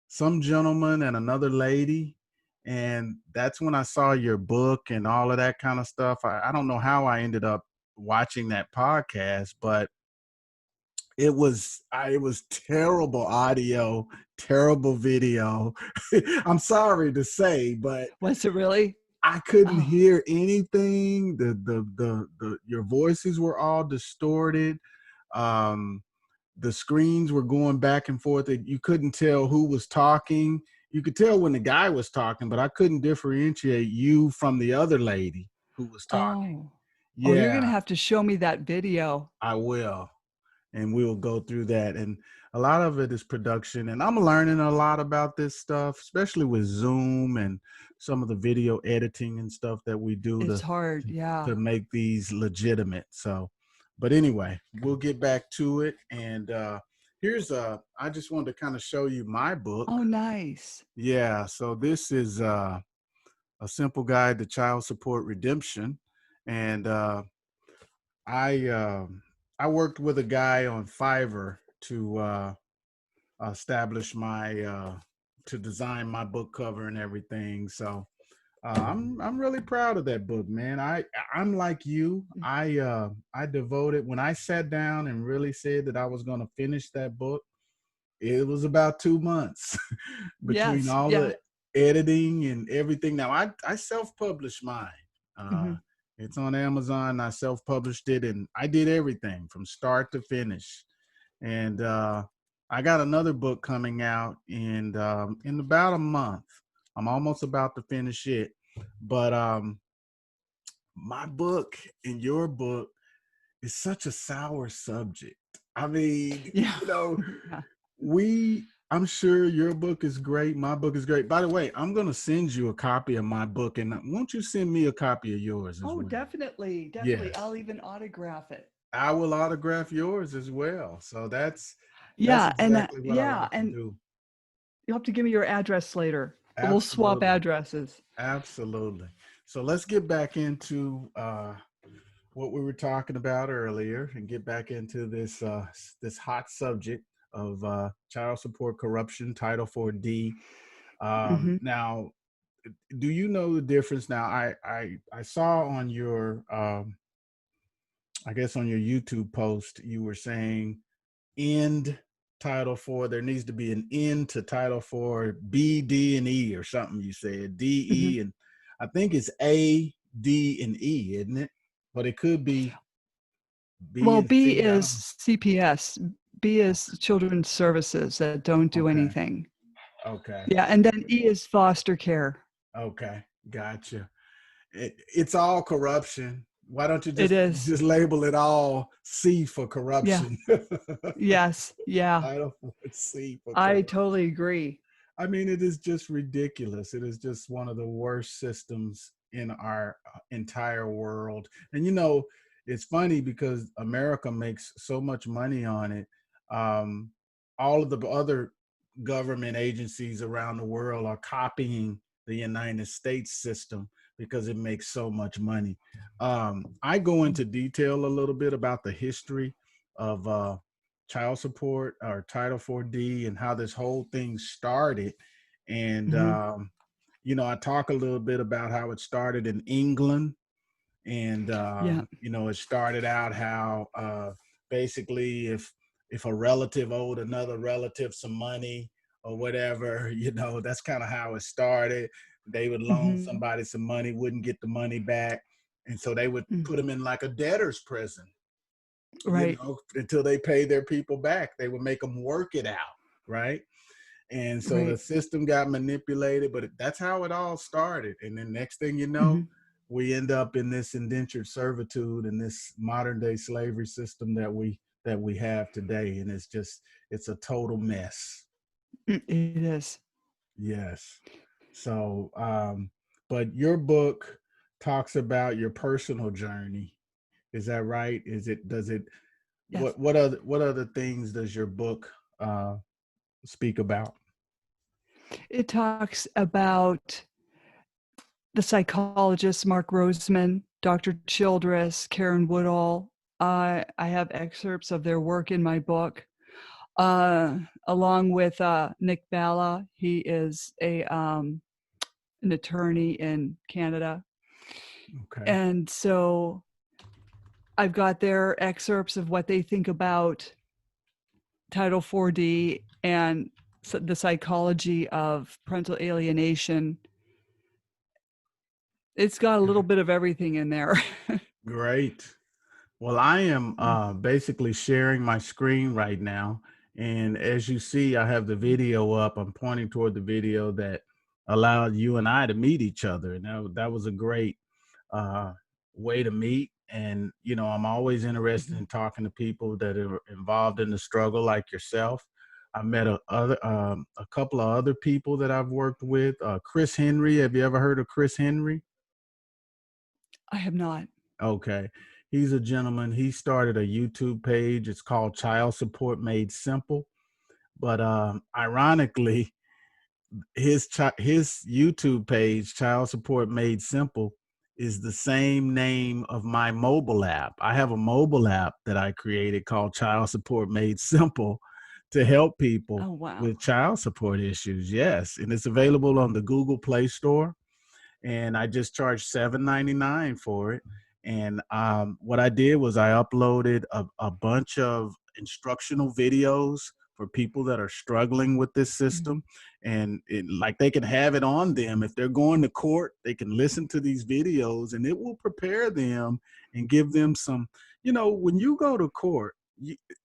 some gentleman and another lady. And that's when I saw your book and all of that kind of stuff. I don't know how I ended up watching that podcast, but it was terrible audio, terrible video. I'm sorry to say, but Was it really? I couldn't Oh, hear anything. The your voices were all distorted. Um, the screens were going back and forth. You couldn't tell who was talking. You could tell when the guy was talking, but I couldn't differentiate you from the other lady who was talking. oh, oh, you're going to Yeah, have to show me that video. I will. And we will go through that. And a lot of it is production. And I'm learning a lot about this stuff, especially with Zoom and some of the video editing and stuff that we do It's hard. Yeah. to make these legitimate. So, but anyway, we'll get back to it. And I just wanted to kind of show you my book. Oh, nice. Yeah. So this is a simple guide to child support redemption. And I I worked with a guy on Fiverr to establish my to design my book cover and everything. So I'm really proud of that book, man. I'm like you. I devoted when I sat down and really said that I was going to finish that book. It was about 2 months between Yes. all Yeah. the editing and everything. Now I self-published mine. Uh, Hmm. it's on Amazon. I self-published it, and I did everything from start to finish. And I got another book coming out in about a month. I'm almost about to finish it, but my book and your book is such a sour subject. I mean, Yeah. Yeah. I'm sure your book is great. My book is great. By the way, I'm going to send you a copy of my book, and won't you send me a copy of yours as Oh, well? definitely. Definitely. Yes, I'll even autograph it. I will autograph yours as well. So that's Yeah. exactly what I Yeah. like to And do. you'll have to give me your address later. We'll swap Absolutely. addresses. Absolutely. So let's get back into what we were talking about earlier and get back into this hot subject of child support corruption, Title 4D. Hmm. Now, do you know the difference? Now, I saw on your I guess on your YouTube post you were saying end Title 4. There needs to be an end to Title 4, B, D, and E or something. You said D, Hmm. E, and I think it's A, D, and E, isn't it? But it could be B Well, and B C. I is don't CPS. B know. is children's services that don't do Okay. anything. Okay. Yeah. And then E is foster care. Okay. Gotcha. It's all corruption. Why don't you It just is. label it all C for Yeah. corruption? Yes. Yeah. Title 4 C for I corruption. totally agree. I mean, it is just ridiculous. It is just one of the worst systems in our entire world. And it's funny because America makes so much money on it. Um, all of the other government agencies around the world are copying the United States system because it makes so much money. I go into detail a little bit about the history of child support or Title 4D and how this whole thing started. And, Hmm. I talk a little bit about how it started in England. And, Yeah. it started out how basically if a relative owed another relative some money or whatever, that's kind of how it started. They would loan Hmm. somebody some money, wouldn't get the money back. And so they would put them in like a debtor's prison, Right. until they pay their people back. They would make them work it out, right? And so the Right. system got manipulated, but that's how it all started. And then next thing you know, Hmm. we end up in this indentured servitude and this modern day slavery system that we have today. And it's a total mess. It is. Yes. So, but your book talks about your personal journey. Is that right? Does it, Yes. what other things does your book speak about? It talks about the psychologists, Mark Roseman, Dr. Childress, Karen Woodall. I have excerpts of their work in my book, along with Nick Balla. He is an attorney in Canada. Okay. And so I've got their excerpts of what they think about Title 4D and the psychology of parental alienation. It's got a little bit of everything in there. Great. Well, I am basically sharing my screen right now. And as you see, I have the video up. I'm pointing toward the video that allowed you and I to meet each other. And that was a great way to meet. And, I'm always interested in talking to people that are involved in the struggle like yourself. I met a couple of other people that I've worked with. Chris Henry. Have you ever heard of Chris Henry? I have not. Okay. He's a gentleman. He started a YouTube page. It's called Child Support Made Simple. But ironically, his YouTube page, Child Support Made Simple, is the same name of my mobile app. I have a mobile app that I created called Child Support Made Simple to help people with child support issues. Yes. And it's available on the Google Play Store. And I just charged $7.99 for it. And what I did was I uploaded a bunch of instructional videos for people that are struggling with this system. And like they can have it on them. If they're going to court, they can listen to these videos and it will prepare them and give them some, when you go to court,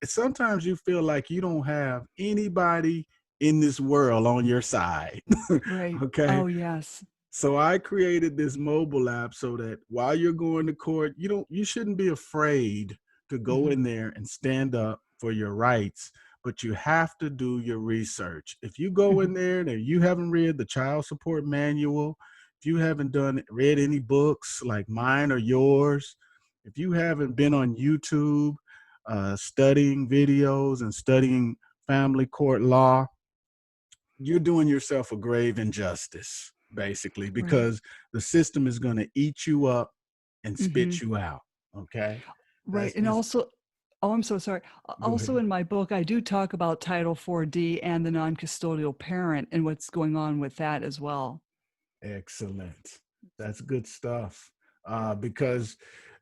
sometimes you feel like you don't have anybody in this world on your side. Right. Okay. Oh, yes. So I created this mobile app so that while you're going to court, you shouldn't be afraid to go in there and stand up for your rights, but you have to do your research. If you go in there and you haven't read the child support manual, if you haven't read any books like mine or yours, if you haven't been on YouTube studying videos and studying family court law, you're doing yourself a grave injustice, basically, because the system is going to eat you up and spit you out. Okay. Right. And also, I'm so sorry. Also in my book, I do talk about Title 4D and the non-custodial parent and what's going on with that as well. Excellent. That's good stuff. Because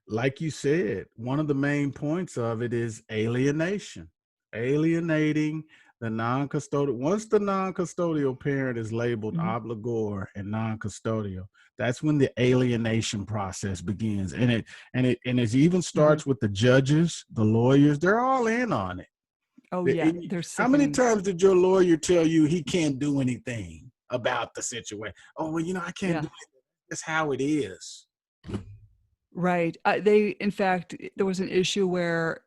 like you said, one of the main points of it is alienation, alienating the non-custodial. Once the non-custodial parent is labeled obligor and non-custodial, that's when the alienation process begins. And it even starts with the judges, the lawyers. They're all in on it. Oh, yeah. How many times did your lawyer tell you he can't do anything about the situation? Oh, well, I can't do it. That's how it is. Right. In fact, there was an issue where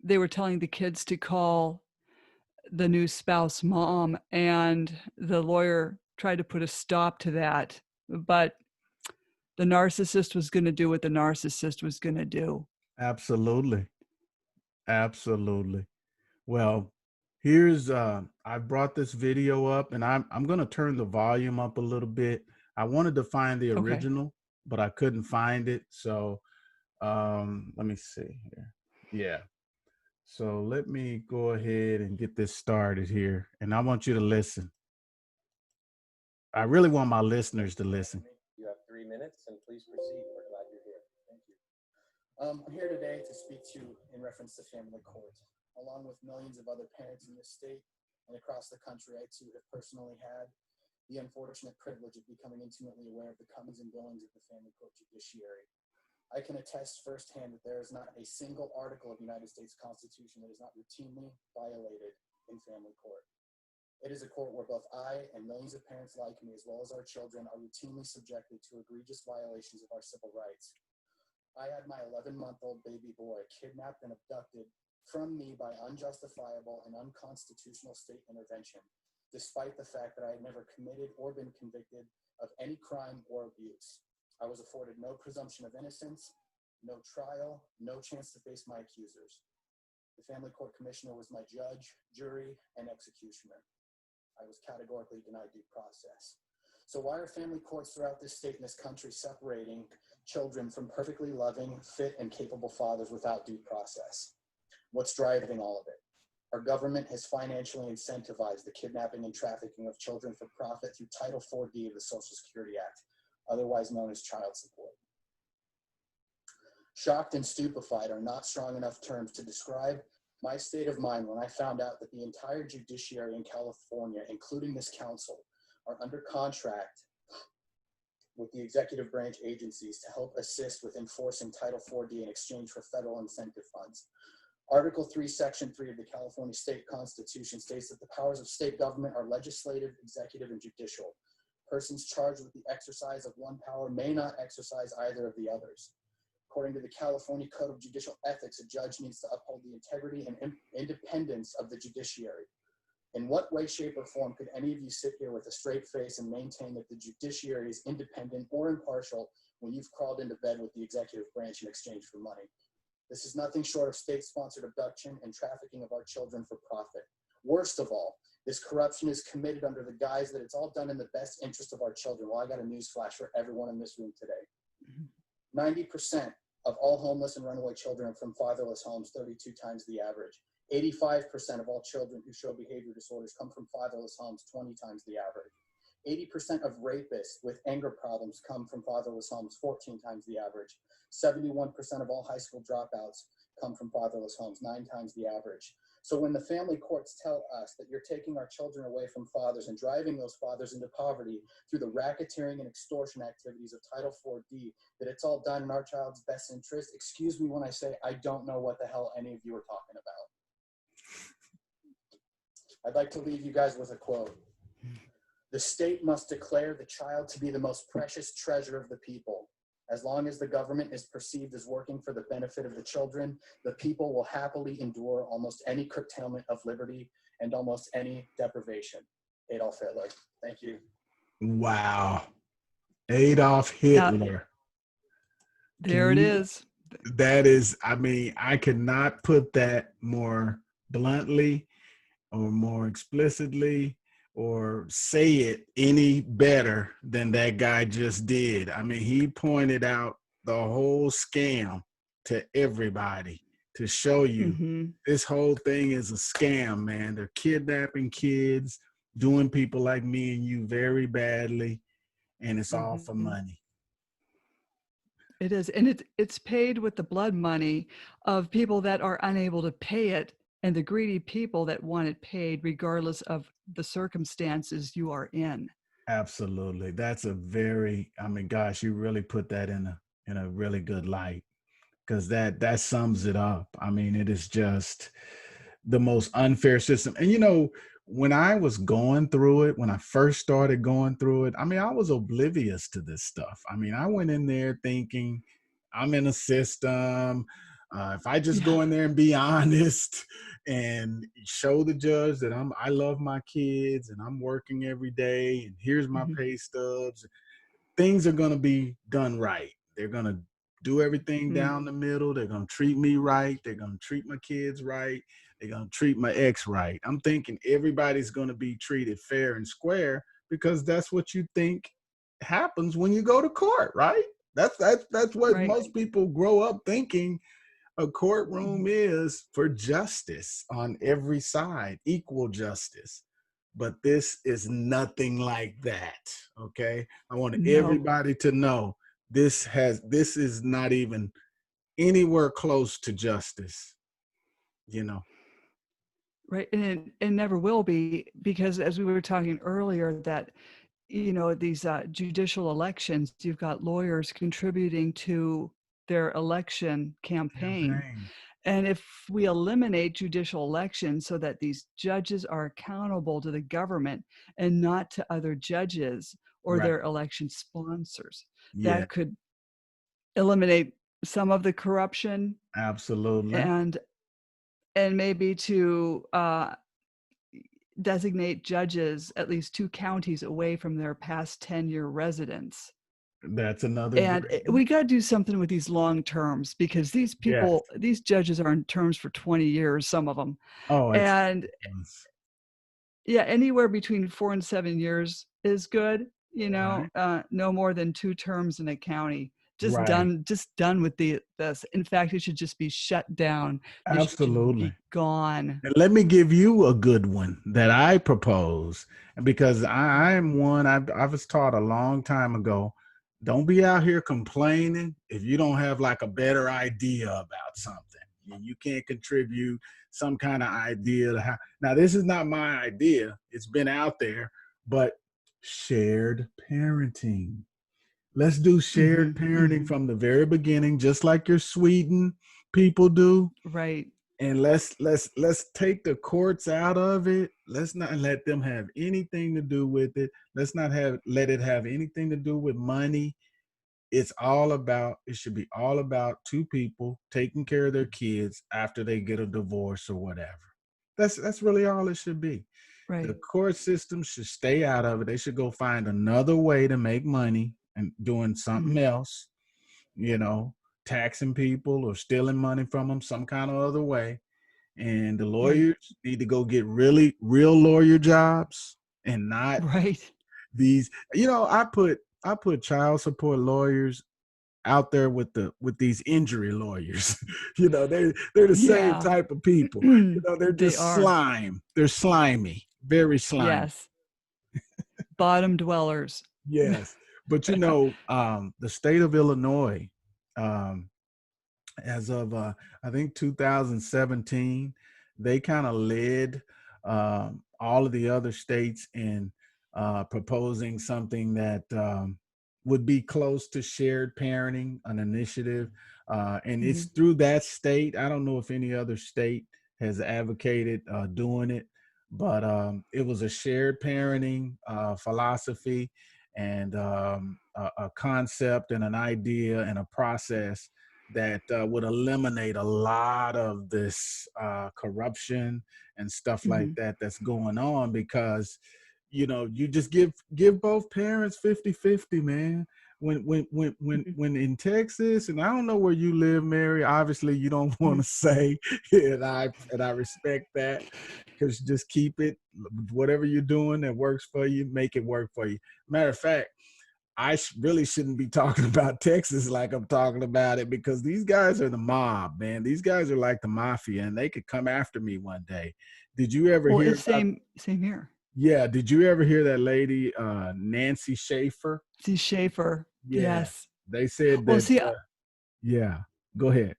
they were telling the kids to call the new spouse mom, and the lawyer tried to put a stop to that, but the narcissist was going to do what the narcissist was going to do. Absolutely. Well, here's I brought this video up, and I'm going to turn the volume up a little bit. I wanted to find the original, but I couldn't find it. So let me see here. Yeah. So let me go ahead and get this started here. And I want you to listen. I really want my listeners to listen. You have 3 minutes, and please proceed. We're glad you're here. Thank you. I'm here today to speak to you in reference to family court. Along with millions of other parents in this state and across the country, I too have personally had the unfortunate privilege of becoming intimately aware of the comings and goings of the family court judiciary. I can attest firsthand that there is not a single article of the United States Constitution that is not routinely violated in family court. It is a court where both I and millions of parents like me, as well as our children, are routinely subjected to egregious violations of our civil rights. I had my 11-month-old baby boy kidnapped and abducted from me by unjustifiable and unconstitutional state intervention, despite the fact that I had never committed or been convicted of any crime or abuse. I was afforded no presumption of innocence, no trial, no chance to face my accusers. The family court commissioner was my judge, jury, and executioner. I was categorically denied due process. So why are family courts throughout this state and this country separating children from perfectly loving, fit, and capable fathers without due process? What's driving all of it? Our government has financially incentivized the kidnapping and trafficking of children for profit through Title 4D of the Social Security Act, otherwise known as child support. Shocked and stupefied are not strong enough terms to describe my state of mind when I found out that the entire judiciary in California, including this council, are under contract with the executive branch agencies to help assist with enforcing Title 4D in exchange for federal incentive funds. Article 3, Section 3 of the California State Constitution states that the powers of state government are legislative, executive, and judicial. Persons charged with the exercise of one power may not exercise either of the others. According to the California Code of Judicial Ethics, a judge needs to uphold the integrity and independence of the judiciary. In what way, shape, or form could any of you sit here with a straight face and maintain that the judiciary is independent or impartial when you've crawled into bed with the executive branch in exchange for money? This is nothing short of state-sponsored abduction and trafficking of our children for profit. Worst of all, this corruption is committed under the guise that it's all done in the best interest of our children. Well, I got a news flash for everyone in this room today. 90% of all homeless and runaway children are from fatherless homes, 32 times the average. 85% of all children who show behavior disorders come from fatherless homes, 20 times the average. 80% of rapists with anger problems come from fatherless homes, 14 times the average. 71% of all high school dropouts come from fatherless homes, 9 times the average. So when the family courts tell us that you're taking our children away from fathers and driving those fathers into poverty through the racketeering and extortion activities of Title 4D, that it's all done in our child's best interest, excuse me when I say I don't know what the hell any of you are talking about. I'd like to leave you guys with a quote. The state must declare the child to be the most precious treasure of the people. As long as the government is perceived as working for the benefit of the children, the people will happily endure almost any curtailment of liberty and almost any deprivation. Adolf Hitler. Thank you. Wow. Adolf Hitler. There it is. That is, I mean, I could not put that more bluntly or more explicitly or say it any better than that guy just did. I mean, he pointed out the whole scam to everybody to show you this whole thing is a scam, man. They're kidnapping kids, doing people like me and you very badly, and it's all for money. It is, and it's paid with the blood money of people that are unable to pay it, and the greedy people that want it paid regardless of the circumstances you are in. Absolutely. That's a very, I mean, gosh, you really put that in a really good light, because that sums it up. I mean, it is just the most unfair system. And, you know, when I was going through it, when I first started going through it, I mean, I was oblivious to this stuff. I mean, I went in there thinking I'm in a system. If I just go in there and be honest and show the judge that I love my kids and I'm working every day and here's my pay stubs, things are going to be done right. They're going to do everything down the middle. They're going to treat me right. They're going to treat my kids right. They're going to treat my ex right. I'm thinking everybody's going to be treated fair and square because that's what you think happens when you go to court, right? That's what most people grow up thinking a courtroom is, for justice on every side, equal justice. But this is nothing like that, okay? I want everybody to know this is not even anywhere close to justice, you know? Right, and it never will be, because as we were talking earlier that, you know, these judicial elections, you've got lawyers contributing to their election campaign. And if we eliminate judicial elections so that these judges are accountable to the government and not to other judges or Right. their election sponsors, Yeah, that could eliminate some of the corruption absolutely. and maybe to designate judges at least 2 counties away from their past 10-year residence. That's another And great one. we got to do something with these long terms, because these Yes. people, these judges are in terms for 20 years, some of them. Oh, it's And yeah, anywhere between 4 and 7 years is good, no more than 2 terms in a county. Just right. done with this. In fact, it should just be shut down. They should Absolutely. be gone. And let me give you a good one that I propose, because I'm one I was taught a long time ago. Don't be out here complaining if you don't have like a better idea about something. You can't contribute some kind of idea to how. Now, this is not my idea. It's been out there, but shared parenting. Let's do shared parenting from the very beginning, just like your Sweden people do. Right. And let's take the courts out of it. Let's not let them have anything to do with it. Let's not let it have anything to do with money. It should be all about 2 people taking care of their kids after they get a divorce or whatever. That's really all it should be. Right. The court system should stay out of it. They should go find another way to make money and doing something else, taxing people or stealing money from them some kind of other way. And the lawyers need to go get real lawyer jobs and not these. I put child support lawyers out there with these injury lawyers. They're the same type of people. They're just slime. They're slimy, very slimy. Yes. Bottom dwellers. Yes. But the state of Illinois, as of I think 2017, they kind of led all of the other states in proposing something that would be close to shared parenting, an initiative, and it's through that state. I don't know if any other state has advocated doing it, but it was a shared parenting philosophy and a concept and an idea and a process that would eliminate a lot of this corruption and stuff like that that's going on, because you just give both parents 50-50, man. When in Texas, and I don't know where you live, Mary, obviously you don't want to say, and I respect that, because just keep it, whatever you're doing that works for you, make it work for you. Matter of fact, I really shouldn't be talking about Texas like I'm talking about it, because these guys are the mob, man. These guys are like the mafia, and they could come after me one day. Did you ever hear? Same here. Yeah. Did you ever hear that lady, Nancy Schaefer? See Schaefer. Yeah. Yes. They said that. Yeah. Go ahead.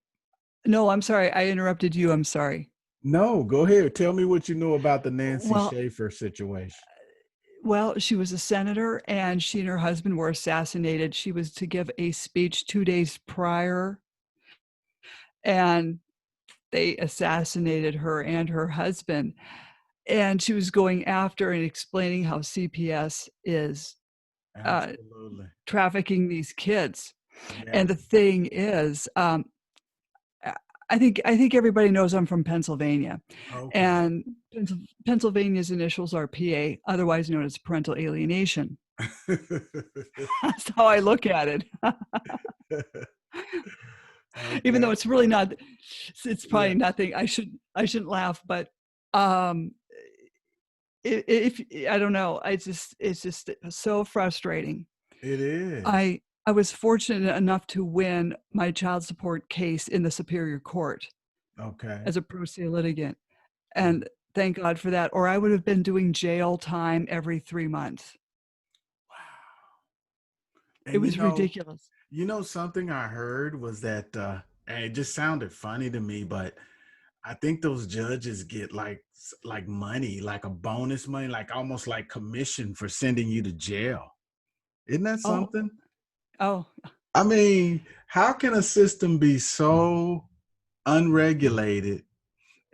No, I'm sorry. I interrupted you. I'm sorry. No, go ahead. Tell me what you know about the Nancy Schaefer situation. Well, she was a senator, and she and her husband were assassinated. She was to give a speech 2 days prior, and they assassinated her and her husband. And she was going after and explaining how CPS is trafficking these kids. Yeah. And the thing is, I think everybody knows I'm from Pennsylvania, and Pennsylvania's initials are PA, otherwise known as parental alienation. That's how I look at it. Even though it's really not, it's probably nothing. I shouldn't laugh, but if I don't know, it's just so frustrating. It is. I was fortunate enough to win my child support case in the Superior Court. Okay. As a pro se litigant. And thank God for that. Or I would have been doing jail time every 3 months. Wow. It was ridiculous. Something I heard was that, and it just sounded funny to me, but I think those judges get like money, like a bonus money, like almost like commission for sending you to jail. Isn't that something? Oh. I mean, how can a system be so unregulated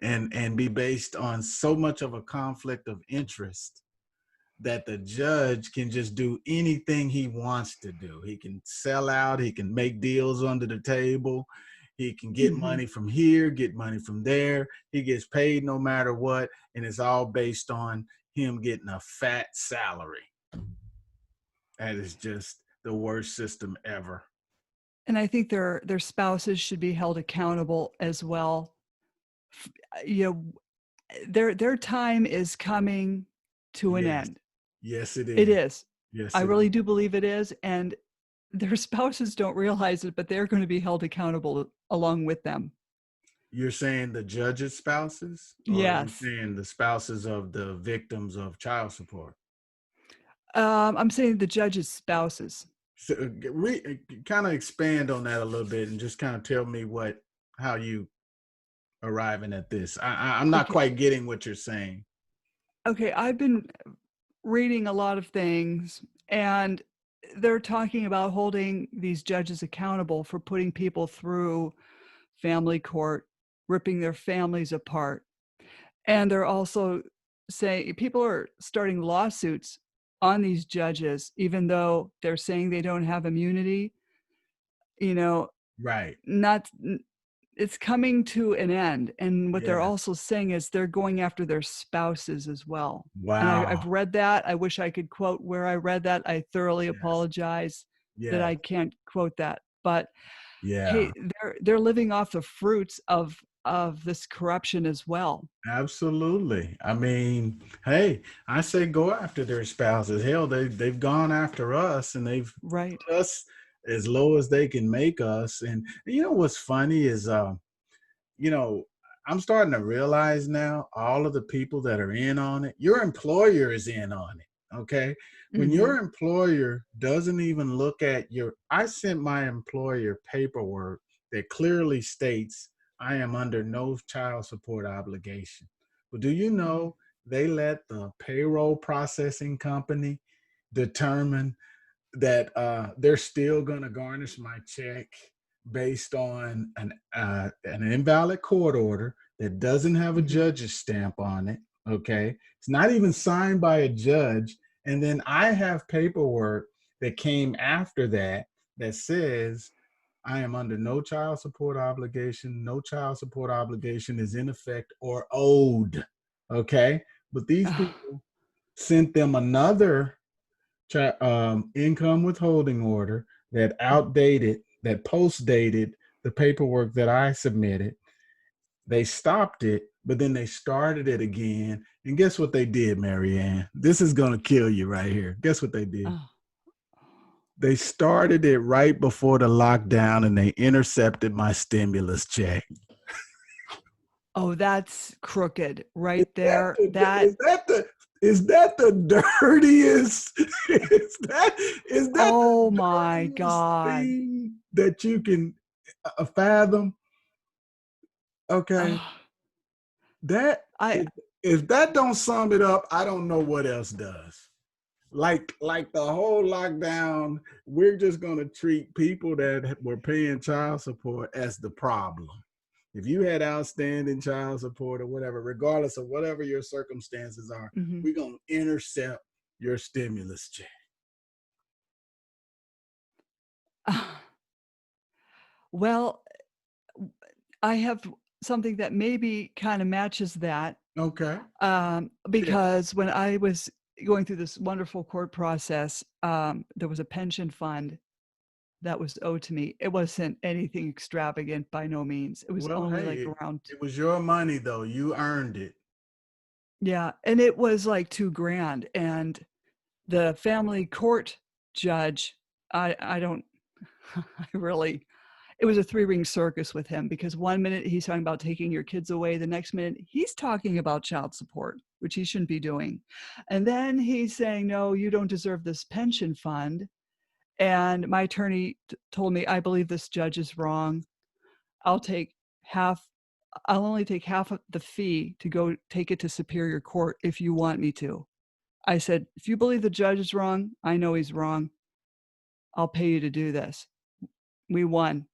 and be based on so much of a conflict of interest that the judge can just do anything he wants to do. He can sell out, he can make deals under the table, he can get money from here, get money from there. He gets paid no matter what, and it's all based on him getting a fat salary. That is just the worst system ever. And I think their spouses should be held accountable as well. You know, their time is coming to an end. Yes, it is. It is. Yes, I really do believe it is. And their spouses don't realize it, but they're going to be held accountable along with them. You're saying the judge's spouses? Or Yes. you're saying the spouses of the victims of child support? I'm saying the judge's spouses. So, kind of expand on that a little bit and just kind of tell me how you arriving at this. I'm not quite getting what you're saying. Okay, I've been reading a lot of things, and they're talking about holding these judges accountable for putting people through family court, ripping their families apart. And they're also saying people are starting lawsuits on these judges, even though they're saying they don't have immunity. You know, right. It's coming to an end. And what they're Yeah. also saying is they're going after their spouses as well. Wow. And I've read that. I wish I could quote where I read that. I thoroughly apologize that I can't quote that. But hey, they're living off the fruits of this corruption as well. Absolutely. I mean, hey, I say go after their spouses. Hell, they've gone after us, and they've put us as low as they can make us. And you know what's funny is, you know, I'm starting to realize now all of the people that are in on it, your employer is in on it. Okay. When your employer doesn't even look at I sent my employer paperwork that clearly states I am under no child support obligation. But do you know they let the payroll processing company determine that they're still going to garnish my check based on an invalid court order that doesn't have a judge's stamp on it. Okay. It's not even signed by a judge. And then I have paperwork that came after that says I am under no child support obligation. No child support obligation is in effect or owed. Okay. But these people sent them another income withholding order that post-dated the paperwork that I submitted. They stopped it, but then they started it again. And guess what they did, Maryann? This is going to kill you right here. Guess what they did? They started it right before the lockdown, and they intercepted my stimulus check. Oh, that's crooked right there. Is that the dirtiest? Is that oh my God, thing that you can fathom? Okay, if that don't sum it up, I don't know what else does. Like the whole lockdown, we're just gonna treat people that were paying child support as the problem. If you had outstanding child support or whatever, regardless of whatever your circumstances are, we're going to intercept your stimulus check. Well, I have something that maybe kind of matches that. Okay. Because when I was going through this wonderful court process, there was a pension fund that was owed to me. It wasn't anything extravagant by no means. It was only around. It was your money though. You earned it. Yeah. And it was like $2,000. And the family court judge, it was a 3-ring circus with him, because one minute he's talking about taking your kids away. The next minute he's talking about child support, which he shouldn't be doing. And then he's saying, no, you don't deserve this pension fund. And my attorney told me, I believe this judge is wrong. I'll only take half of the fee to go take it to Superior Court if you want me to. I said, if you believe the judge is wrong, I know he's wrong. I'll pay you to do this. We won.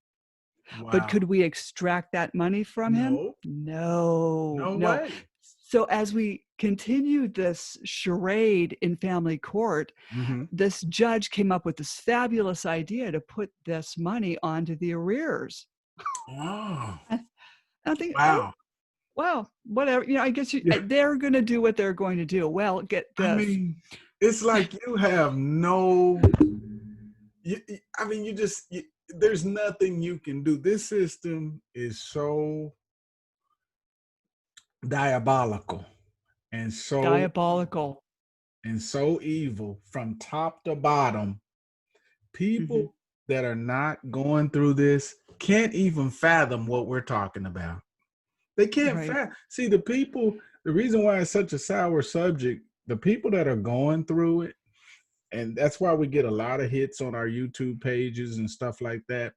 Wow. But could we extract that money from him? No No. way. So as we continued this charade in family court, this judge came up with this fabulous idea to put this money onto the arrears. Oh, I think, wow. Well, whatever. I guess Yeah. they're going to do what they're going to do. Well, get this. I mean, it's like you have no. There's nothing you can do. This system is so diabolical and so evil from top to bottom. People that are not going through this can't even fathom what we're talking about. They can't fathom. See, the reason why it's such a sour subject, the people that are going through it, and that's why we get a lot of hits on our YouTube pages and stuff like that.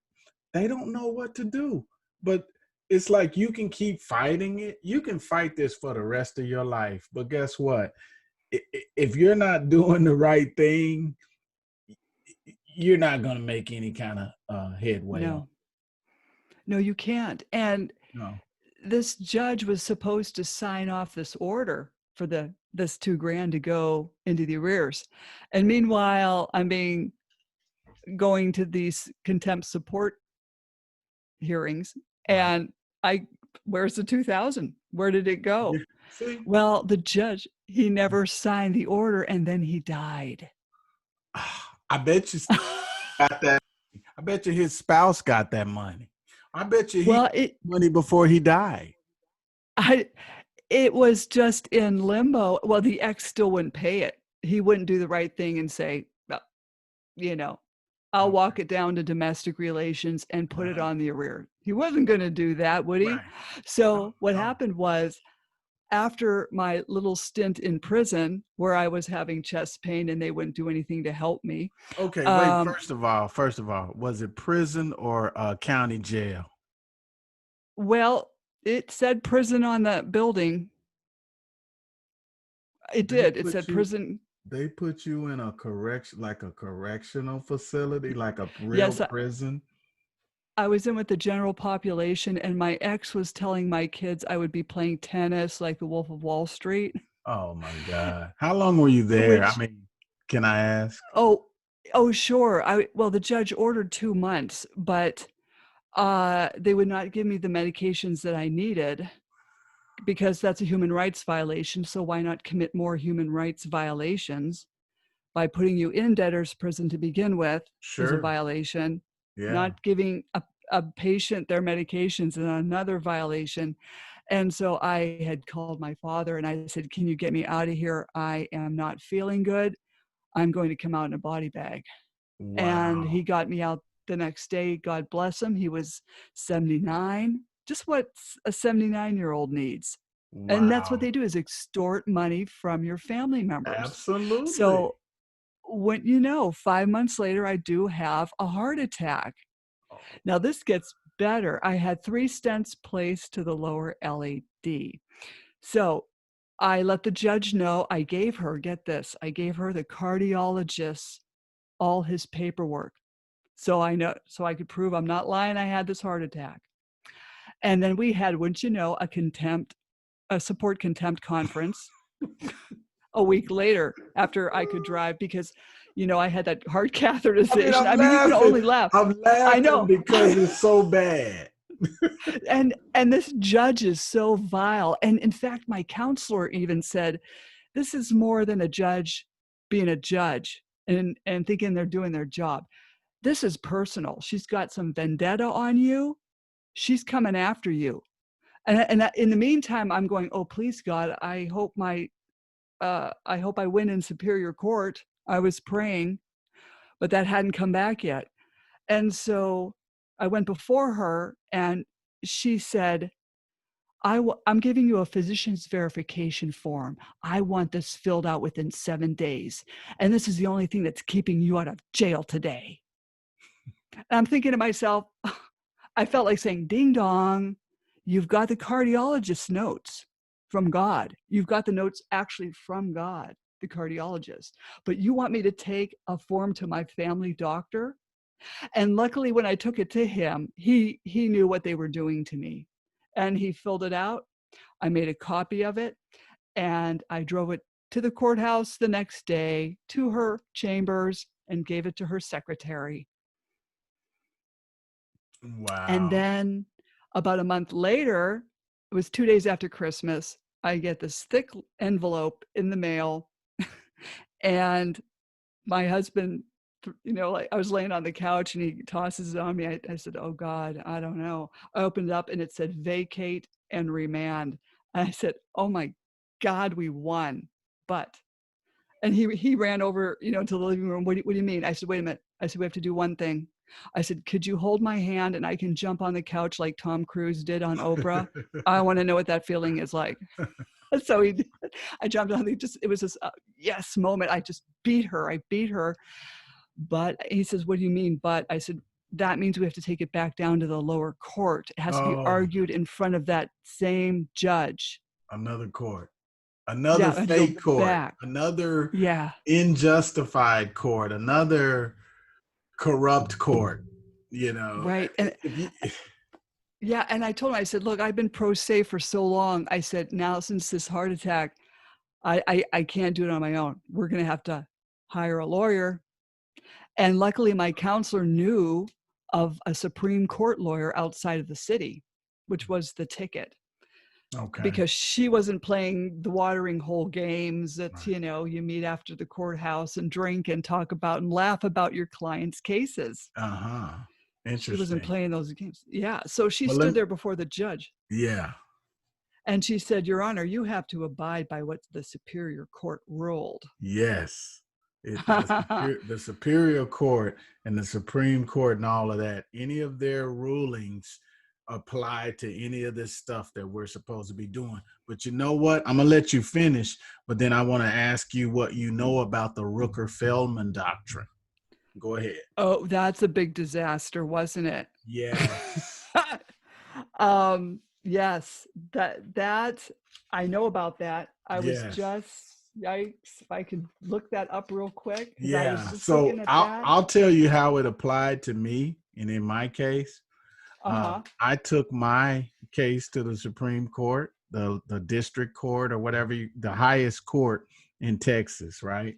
They don't know what to do. But it's like you can keep fighting it. You can fight this for the rest of your life. But guess what? If you're not doing the right thing, you're not going to make any kind of headway. No, you can't. And this judge was supposed to sign off this order for this $2,000 to go into the arrears. And meanwhile, I'm going to these contempt support hearings, and where's the 2,000? Where did it go? Well, the judge, he never signed the order, and then he died. I bet you got that. I bet you his spouse got that money. I bet you he got money before he died. It was just in limbo. Well, the ex still wouldn't pay it. He wouldn't do the right thing and say, I'll walk it down to domestic relations and put it on the arrear. He wasn't going to do that, would he? Right. So what happened was, after my little stint in prison where I was having chest pain and they wouldn't do anything to help me. Okay, wait, first of all, was it prison or county jail? Well, it said prison on the building. It did. It said prison. They put you in a correctional facility, like a real prison? I was in with the general population, and my ex was telling my kids I would be playing tennis like the Wolf of Wall Street. Oh my God. How long were you there? Can I ask? Oh, sure. The judge ordered 2 months, but they would not give me the medications that I needed because that's a human rights violation. So why not commit more human rights violations by putting you in debtor's prison to begin with? Sure. Is a violation. Yeah. Not giving a patient their medications is another violation. And so I had called my father and I said, can you get me out of here? I am not feeling good. I'm going to come out in a body bag. Wow. And he got me out the next day. God bless him. He was 79, just what a 79-year-old needs. Wow. And that's what they do, is extort money from your family members. Absolutely. So when 5 months later, I do have a heart attack. Now this gets better. I had 3 stents placed to the lower LAD. So I let the judge know. I gave her, get this, I gave her the cardiologist all his paperwork. So I could prove I'm not lying. I had this heart attack. And then we had, wouldn't you know, a support contempt conference a week later after I could drive because, I had that heart catheterization. I mean, you can only laugh. I'm laughing I know. Because it's so bad. and this judge is so vile. And in fact, my counselor even said, this is more than a judge being a judge and thinking they're doing their job. This is personal. She's got some vendetta on you. She's coming after you. And in the meantime, I'm going, oh, please, God, I hope I win in superior court. I was praying, but that hadn't come back yet. And so I went before her and she said, I'm giving you a physician's verification form. I want this filled out within 7 days. And this is the only thing that's keeping you out of jail today. And I'm thinking to myself, I felt like saying, ding dong, you've got the cardiologist's notes from God. You've got the notes actually from God, the cardiologist. But you want me to take a form to my family doctor And luckily, when I took it to him, he knew what they were doing to me. And he filled it out. I made a copy of it, and I drove it to the courthouse the next day to her chambers and gave it to her secretary. Wow. And then about a month later, it was 2 days after Christmas, I get this thick envelope in the mail. And my husband, like I was laying on the couch and he tosses it on me. I said, oh God, I don't know. I opened it up and it said vacate and remand. And I said, oh my God, we won. And he ran over, to the living room. What do you mean? I said, wait a minute. I said, we have to do one thing. I said, could you hold my hand and I can jump on the couch like Tom Cruise did on Oprah? I want to know what that feeling is like. So he did. I jumped on. It was this yes moment. I just beat her. But he says, what do you mean? But I said, that means we have to take it back down to the lower court. It has to be argued in front of that same judge. Another court. Another fake court. Back. Another unjustified court. Another corrupt court. Right. And and I told him, I said, look, I've been pro se for so long. I said, now since this heart attack, I can't do it on my own. We're going to have to hire a lawyer. And luckily my counselor knew of a Supreme Court lawyer outside of the city, which was the ticket. Okay. Because she wasn't playing the watering hole games that, you meet after the courthouse and drink and talk about and laugh about your client's cases. Uh-huh. Interesting. She wasn't playing those games. Yeah. So she stood there before the judge. Yeah. And she said, Your Honor, you have to abide by what the Superior Court ruled. Yes. The Superior Court and the Supreme Court and all of that, any of their rulings apply to any of this stuff that we're supposed to be doing. But you know what? I'm going to let you finish, but then I want to ask you what you know about the Rooker-Feldman doctrine. Go ahead. Oh, that's a big disaster, wasn't it? Yes. Yes, that I know about that. I was just, yikes, if I could look that up real quick. Yeah. So I'll tell you how it applied to me. And in my case, I took my case to the Supreme Court, the district court or whatever, the highest court in Texas, right?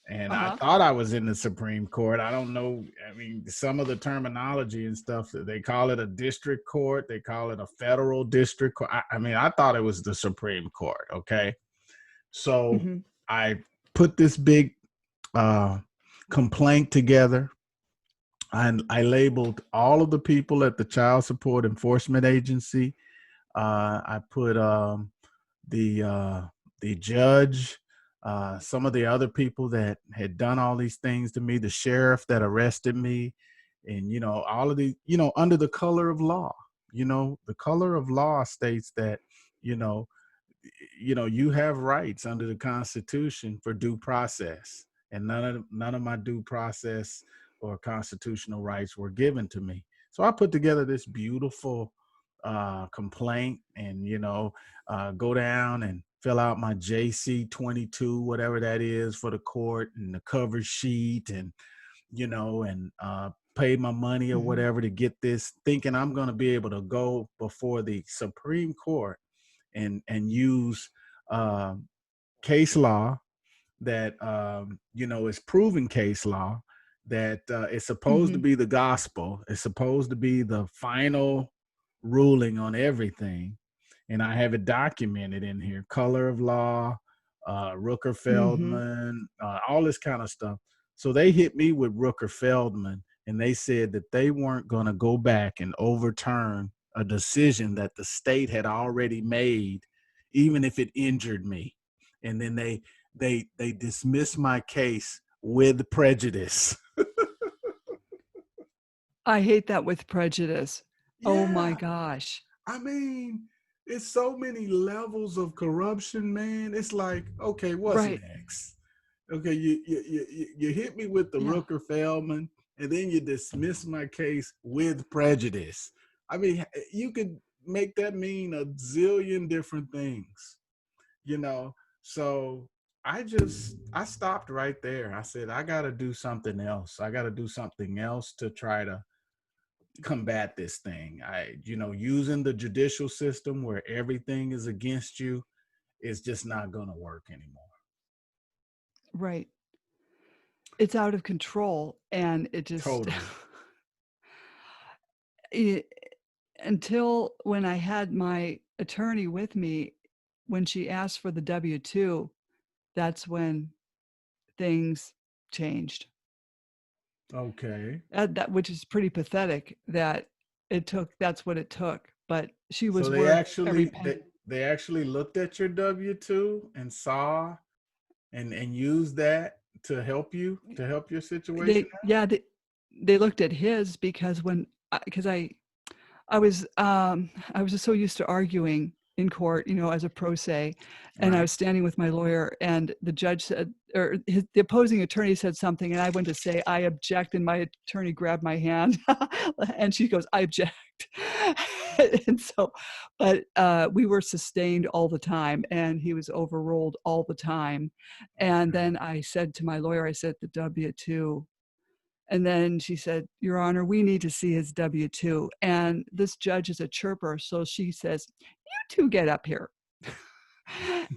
And I thought I was in the Supreme Court. I don't know. I mean, some of the terminology and stuff, they call it a district court. They call it a federal district court. I thought it was the Supreme Court. Okay. So I put this big complaint together. I labeled all of the people at the Child Support Enforcement Agency. I put the judge, some of the other people that had done all these things to me, the sheriff that arrested me, and, all of the, under the color of law. The color of law states that, you have rights under the Constitution for due process, and none of my due process or constitutional rights were given to me. So I put together this beautiful complaint and, go down and fill out my JC 22, whatever that is for the court, and the cover sheet, and, pay my money or whatever to get this, thinking I'm going to be able to go before the Supreme Court and use case law that, is proven case law, that it's supposed to be the gospel. It's supposed to be the final ruling on everything. And I have it documented in here, color of law, Rooker-Feldman, all this kind of stuff. So they hit me with Rooker-Feldman, and they said that they weren't going to go back and overturn a decision that the state had already made, even if it injured me. And then they dismissed my case with prejudice. I hate that, with prejudice. Yeah. Oh my gosh. I mean, it's so many levels of corruption, man. It's like, okay, what's next? Okay, you hit me with the Rooker-Feldman, and then you dismiss my case with prejudice. I mean, you could make that mean a zillion different things, So I stopped right there. I said, I got to do something else. I got to do something else to try to combat this thing. Using the judicial system where everything is against you is just not going to work anymore. Right. It's out of control, and it just Totally. Until when I had my attorney with me, when she asked for the W-2, that's when things changed. Okay. That which is pretty pathetic that that's what it took. But she was So worth every penny. they actually looked at your W-2 and saw and used that to help your situation. They looked at his because I was just so used to arguing in court, as a pro se, and Right. I was standing with my lawyer, and the judge said, or the opposing attorney said something, and I went to say, I object, and my attorney grabbed my hand, and she goes, I object. And so, but we were sustained all the time, and he was overruled all the time. And then I said to my lawyer, I said, the W-2. And then she said, Your Honor, we need to see his W-2. And this judge is a chirper. So she says, you two get up here.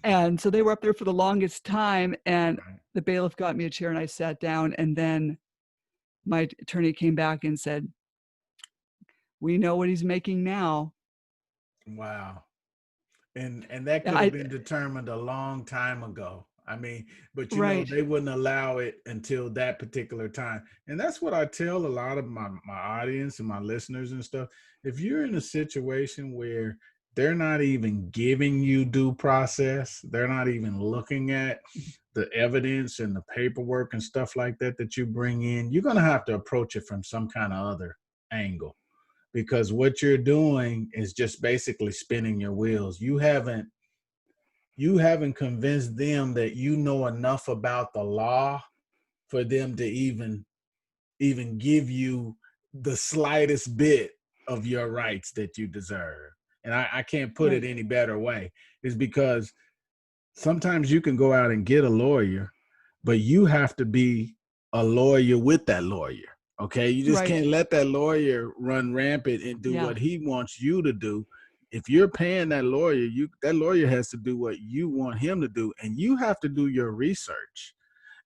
And so they were up there for the longest time. And the bailiff got me a chair and I sat down. And then my attorney came back and said, we know what he's making now. Wow. And that could have been determined a long time ago. I mean, but they wouldn't allow it until that particular time. And that's what I tell a lot of my audience and my listeners and stuff. If you're in a situation where they're not even giving you due process, they're not even looking at the evidence and the paperwork and stuff like that you bring in, you're going to have to approach it from some kind of other angle. Because what you're doing is just basically spinning your wheels. You haven't convinced them that you know enough about the law for them to even give you the slightest bit of your rights that you deserve. And I can't put it any better way. Is because sometimes you can go out and get a lawyer, but you have to be a lawyer with that lawyer. Okay, you just can't let that lawyer run rampant and do what he wants you to do. If you're paying that lawyer, that lawyer has to do what you want him to do, and you have to do your research.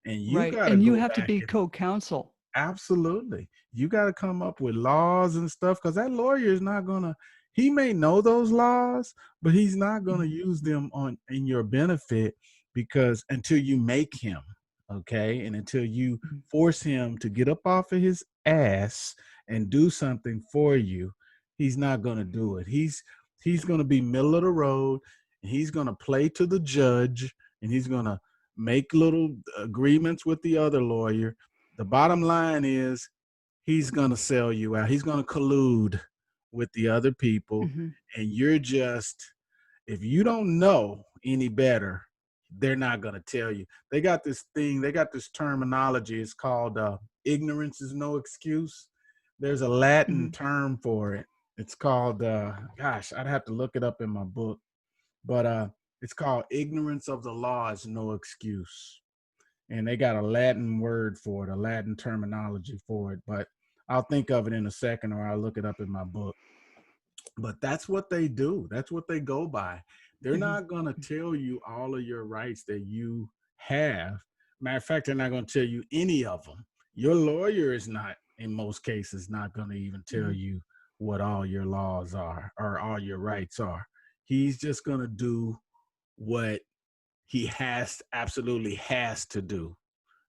And you have to be co-counsel. Absolutely, you got to come up with laws and stuff, because that lawyer is not gonna. He may know those laws, but he's not gonna use them in your benefit, because until you make him. Okay. And until you force him to get up off of his ass and do something for you, he's not going to do it. He's going to be middle of the road, and he's going to play to the judge, and he's going to make little agreements with the other lawyer. The bottom line is he's going to sell you out. He's going to collude with the other people. And you're just, if you don't know any better, they're not going to tell you. They got this terminology. It's called ignorance is no excuse. There's a Latin term for it. It's called, I'd have to look it up in my book, but it's called ignorance of the law is no excuse. And they got a Latin word for it, a Latin terminology for it, but I'll think of it in a second, or I'll look it up in my book. But that's what they do. That's what they go by. They're not going to tell you all of your rights that you have. Matter of fact, they're not going to tell you any of them. Your lawyer is not, in most cases, not going to even tell you what all your laws are or all your rights are. He's just going to do what he absolutely has to do.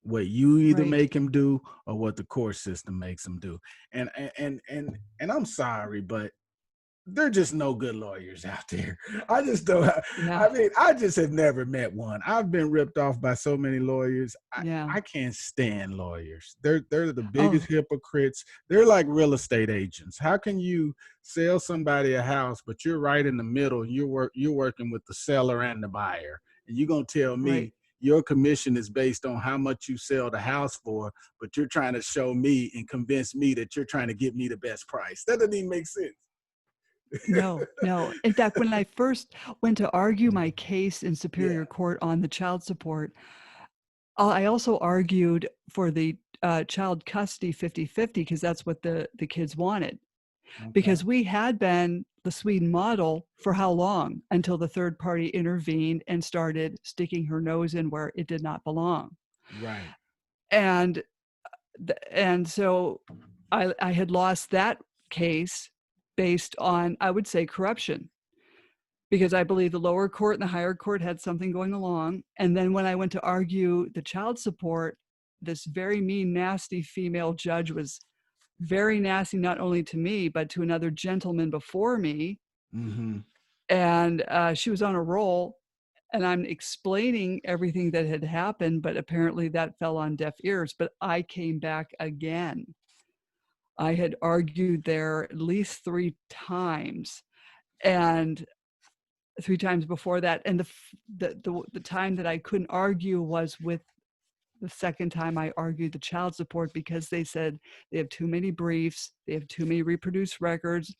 What you either make him do or what the court system makes him do. And I'm sorry, but there are just no good lawyers out there. I just don't. I mean, I just have never met one. I've been ripped off by so many lawyers. I can't stand lawyers. They're the biggest hypocrites. They're like real estate agents. How can you sell somebody a house, but you're right in the middle? You're working with the seller and the buyer, and you're gonna tell me your commission is based on how much you sell the house for, but you're trying to show me and convince me that you're trying to get me the best price. That doesn't even make sense. No. In fact, when I first went to argue my case in Superior Yeah. Court on the child support, I also argued for the child custody 50-50 because that's what the kids wanted. Okay. Because we had been the Sweden model for how long? Until the third party intervened and started sticking her nose in where it did not belong. Right. And so I had lost that case based on, I would say, corruption, because I believe the lower court and the higher court had something going along. And then when I went to argue the child support, this very mean, nasty female judge was very nasty, not only to me, but to another gentleman before me. Mm-hmm. And she was on a roll, and I'm explaining everything that had happened, but apparently that fell on deaf ears. But I came back again. I had argued there at least 3 times, and 3 times before that. And the time that I couldn't argue was with the second time I argued the child support, because they said they have too many briefs, they have too many reproduced records.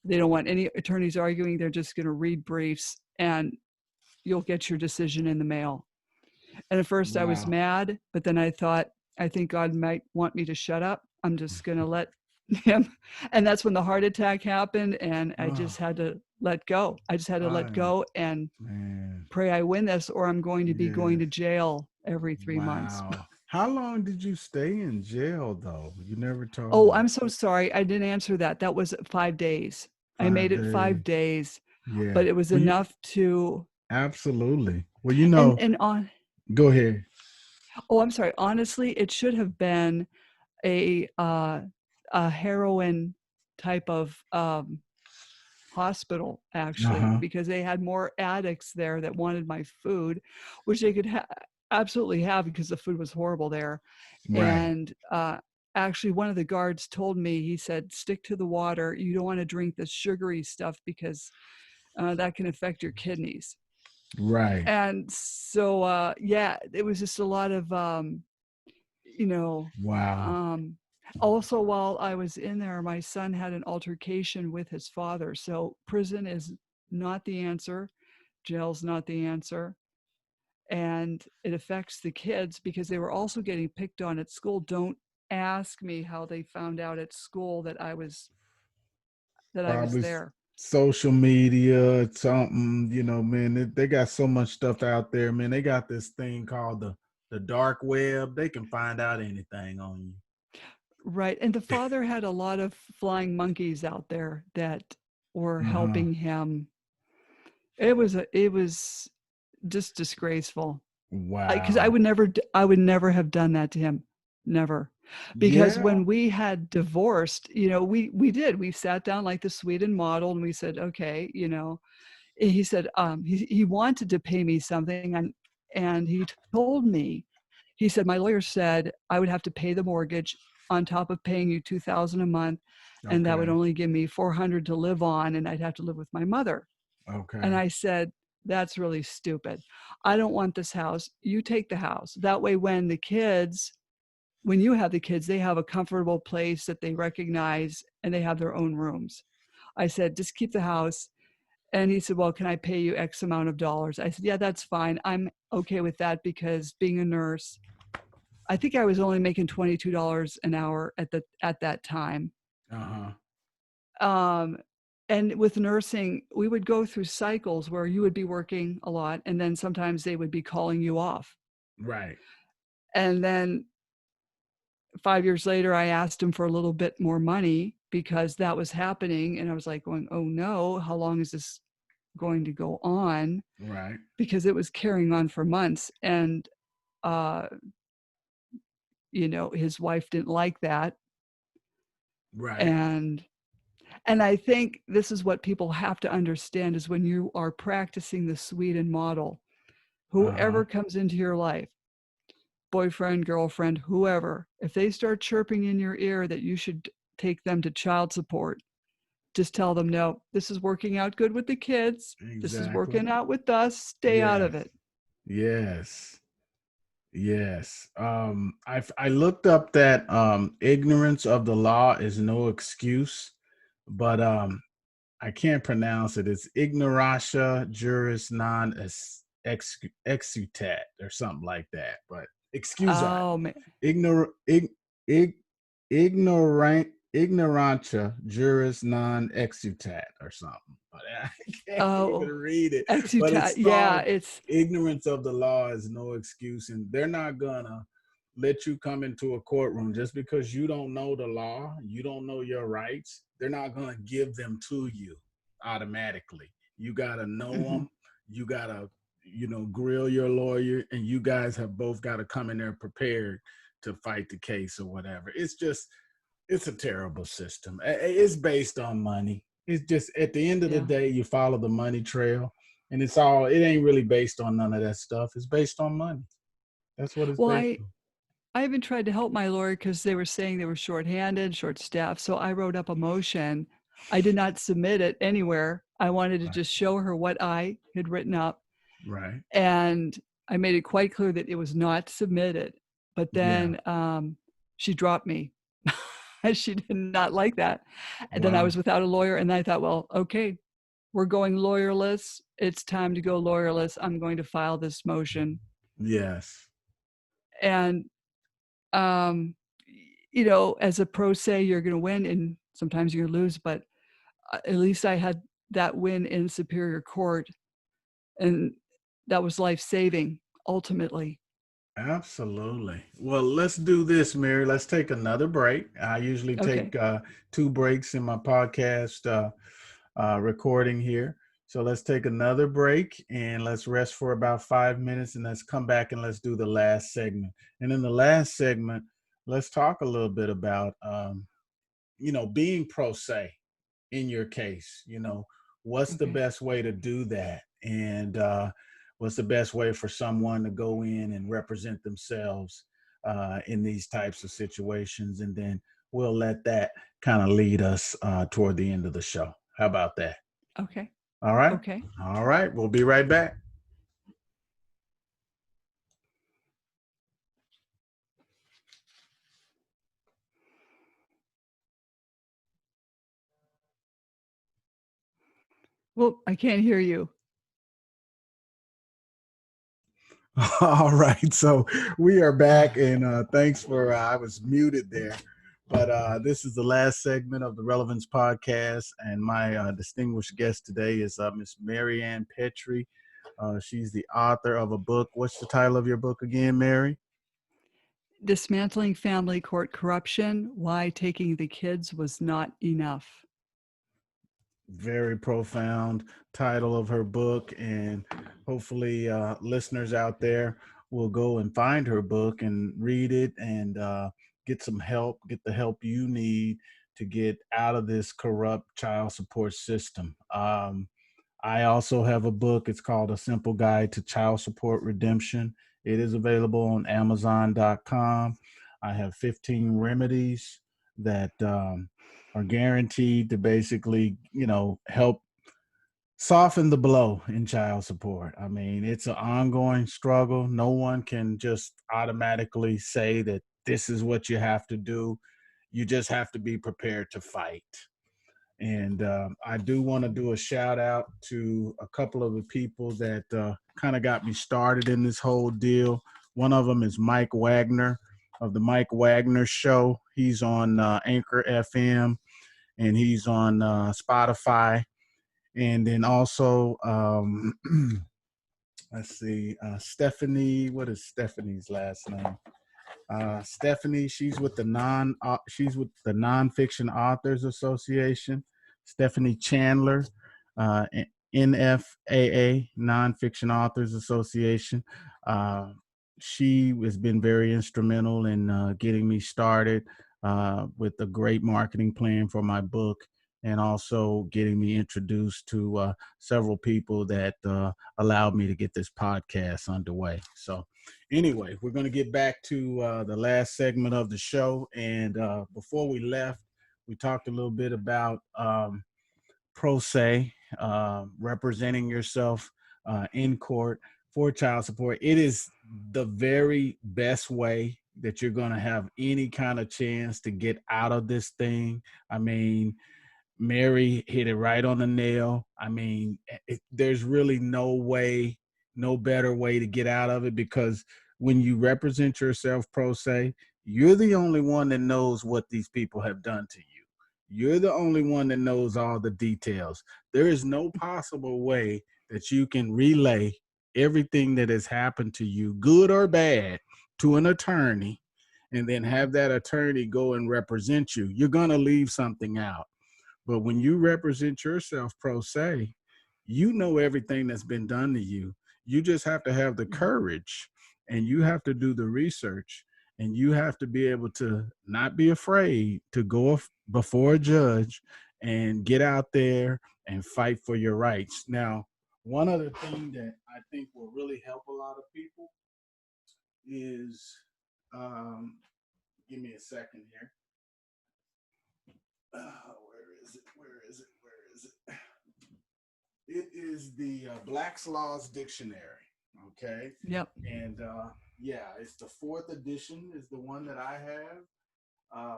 They don't want any attorneys arguing. They're just going to read briefs and you'll get your decision in the mail. And at first I was mad, but then I thought, I think God might want me to shut up. I'm just going to let him. And that's when the heart attack happened. And I just had to let go. I just had to let go and pray I win this, or I'm going to be going to jail every 3 months. How long did you stay in jail, though? You never told Oh, me. I'm so sorry. I didn't answer that. That was 5 days. I made it 5 days, but it was enough to. Absolutely. Well, you know, and on. Go ahead. Oh, I'm sorry. Honestly, it should have been a heroin type of hospital, actually, because they had more addicts there that wanted my food, which they could absolutely have, because the food was horrible there. Right. And actually, one of the guards told me, he said, stick to the water. You don't want to drink the sugary stuff because that can affect your kidneys. Right. And so, it was just a lot of, also, while I was in there, my son had an altercation with his father. So prison is not the answer. Jail's not the answer. And it affects the kids because they were also getting picked on at school. Don't ask me how they found out at school that I was there. Social media, something, man, they got so much stuff out there, man. They got this thing called the dark web. They can find out anything on you. Right. And the father had a lot of flying monkeys out there that were helping him. It was just disgraceful. Wow. Because I would never have done that to him. Never. Because when we had divorced, we sat down like the Sweden model, and we said, okay, he said, he wanted to pay me something, and he told me, he said, my lawyer said I would have to pay the mortgage on top of paying you $2,000 a month. Okay. And that would only give me $400 to live on, and I'd have to live with my mother. Okay. And I said, that's really stupid. I don't want this house. You take the house. That way, when you have the kids, they have a comfortable place that they recognize, and they have their own rooms. I said, just keep the house. And he said, well, can I pay you X amount of dollars? I said, yeah, that's fine. I'm okay with that, because being a nurse, I think I was only making $22 an hour at that time. And with nursing, we would go through cycles where you would be working a lot, and then sometimes they would be calling you off. Right. And then 5 years later, I asked him for a little bit more money because that was happening. And I was like going, oh no, how long is this going to go on? Right. Because it was carrying on for months. And, his wife didn't like that. Right. And I think this is what people have to understand, is when you are practicing the Sweden model, whoever comes into your life, boyfriend, girlfriend, whoever, if they start chirping in your ear that you should take them to child support, just tell them, no, this is working out good with the kids. Exactly. This is working out with us. Stay out of it. Yes. I looked up that ignorance of the law is no excuse, but I can't pronounce it. It's ignorantia juris non exutat or something like that. But excuse me, Oh, man. ignorantia juris non exutat or something. But I can't even Oh, read it. But exutat. it's Yeah, called it's ignorance of the law is no excuse, and they're not gonna let you come into a courtroom just because you don't know the law, you don't know your rights. They're not gonna give them to you automatically. You gotta know them. You gotta, grill your lawyer, and you guys have both got to come in there prepared to fight the case or whatever. It's a terrible system. It's based on money. It's just at the end of the day, you follow the money trail, and it ain't really based on none of that stuff. It's based on money. That's what it's well, based on. I even tried to help my lawyer because they were saying they were short-handed, short-staffed. So I wrote up a motion. I did not submit it anywhere. I wanted to just show her what I had written up. Right. And I made it quite clear that it was not submitted. But then she dropped me. She did not like that. And then I was without a lawyer. And I thought, well, okay, we're going lawyerless. It's time to go lawyerless. I'm going to file this motion. Yes. And as a pro se, you're going to win and sometimes you're going to lose, but at least I had that win in Superior Court, and that was life-saving ultimately. Absolutely. Well, let's do this, Mary. Let's take another break. I usually take 2 breaks in my podcast recording here. So let's take another break and let's rest for about 5 minutes, and let's come back and let's do the last segment. And in the last segment, let's talk a little bit about, being pro se in your case. What's the best way to do that? And what's the best way for someone to go in and represent themselves in these types of situations? And then we'll let that kind of lead us toward the end of the show. How about that? Okay. All right. Okay. All right. We'll be right back. Well, I can't hear you. All right. So we are back, and thanks for, I was muted there. But this is the last segment of the Relevance Podcast, and my distinguished guest today is Miss Maryann Petri. She's the author of a book. What's the title of your book again, Mary? Dismantling Family Court Corruption, Why Taking the Kids Was Not Enough. Very profound title of her book, and hopefully listeners out there will go and find her book and read it and get some help, get the help you need to get out of this corrupt child support system. I also have a book. It's called A Simple Guide to Child Support Redemption. It is available on Amazon.com. I have 15 remedies that are guaranteed to basically, help soften the blow in child support. I mean, it's an ongoing struggle. No one can just automatically say that this is what you have to do. You just have to be prepared to fight. And I do want to do a shout out to a couple of the people that kind of got me started in this whole deal. One of them is Mike Wagner of the Mike Wagner Show. He's on Anchor FM, and he's on Spotify. And then also, let's see, Stephanie. What is Stephanie's last name? Stephanie. She's with the Nonfiction Authors Association. Stephanie Chandler, NFAA, Nonfiction Authors Association. She has been very instrumental in getting me started with a great marketing plan for my book, and also getting me introduced to several people that allowed me to get this podcast underway. So anyway, we're going to get back to the last segment of the show. And before we left, we talked a little bit about pro se, representing yourself in court for child support. It is the very best way that you're going to have any kind of chance to get out of this thing. I mean, Mary hit it right on the nail. I mean, there's really no better way to get out of it, because when you represent yourself pro se, you're the only one that knows what these people have done to you. You're the only one that knows all the details. There is no possible way that you can relay everything that has happened to you, good or bad, to an attorney, and then have that attorney go and represent you. You're going to leave something out. But when you represent yourself pro se, you know everything that's been done to you. You just have to have the courage, and you have to do the research, and you have to be able to not be afraid to go before a judge and get out there and fight for your rights. Now, one other thing that I think will really help a lot of people is, give me a second here. Where is it? It is the Black's Law's Dictionary. Okay. Yep. And it's the 4th edition is the one that I have. I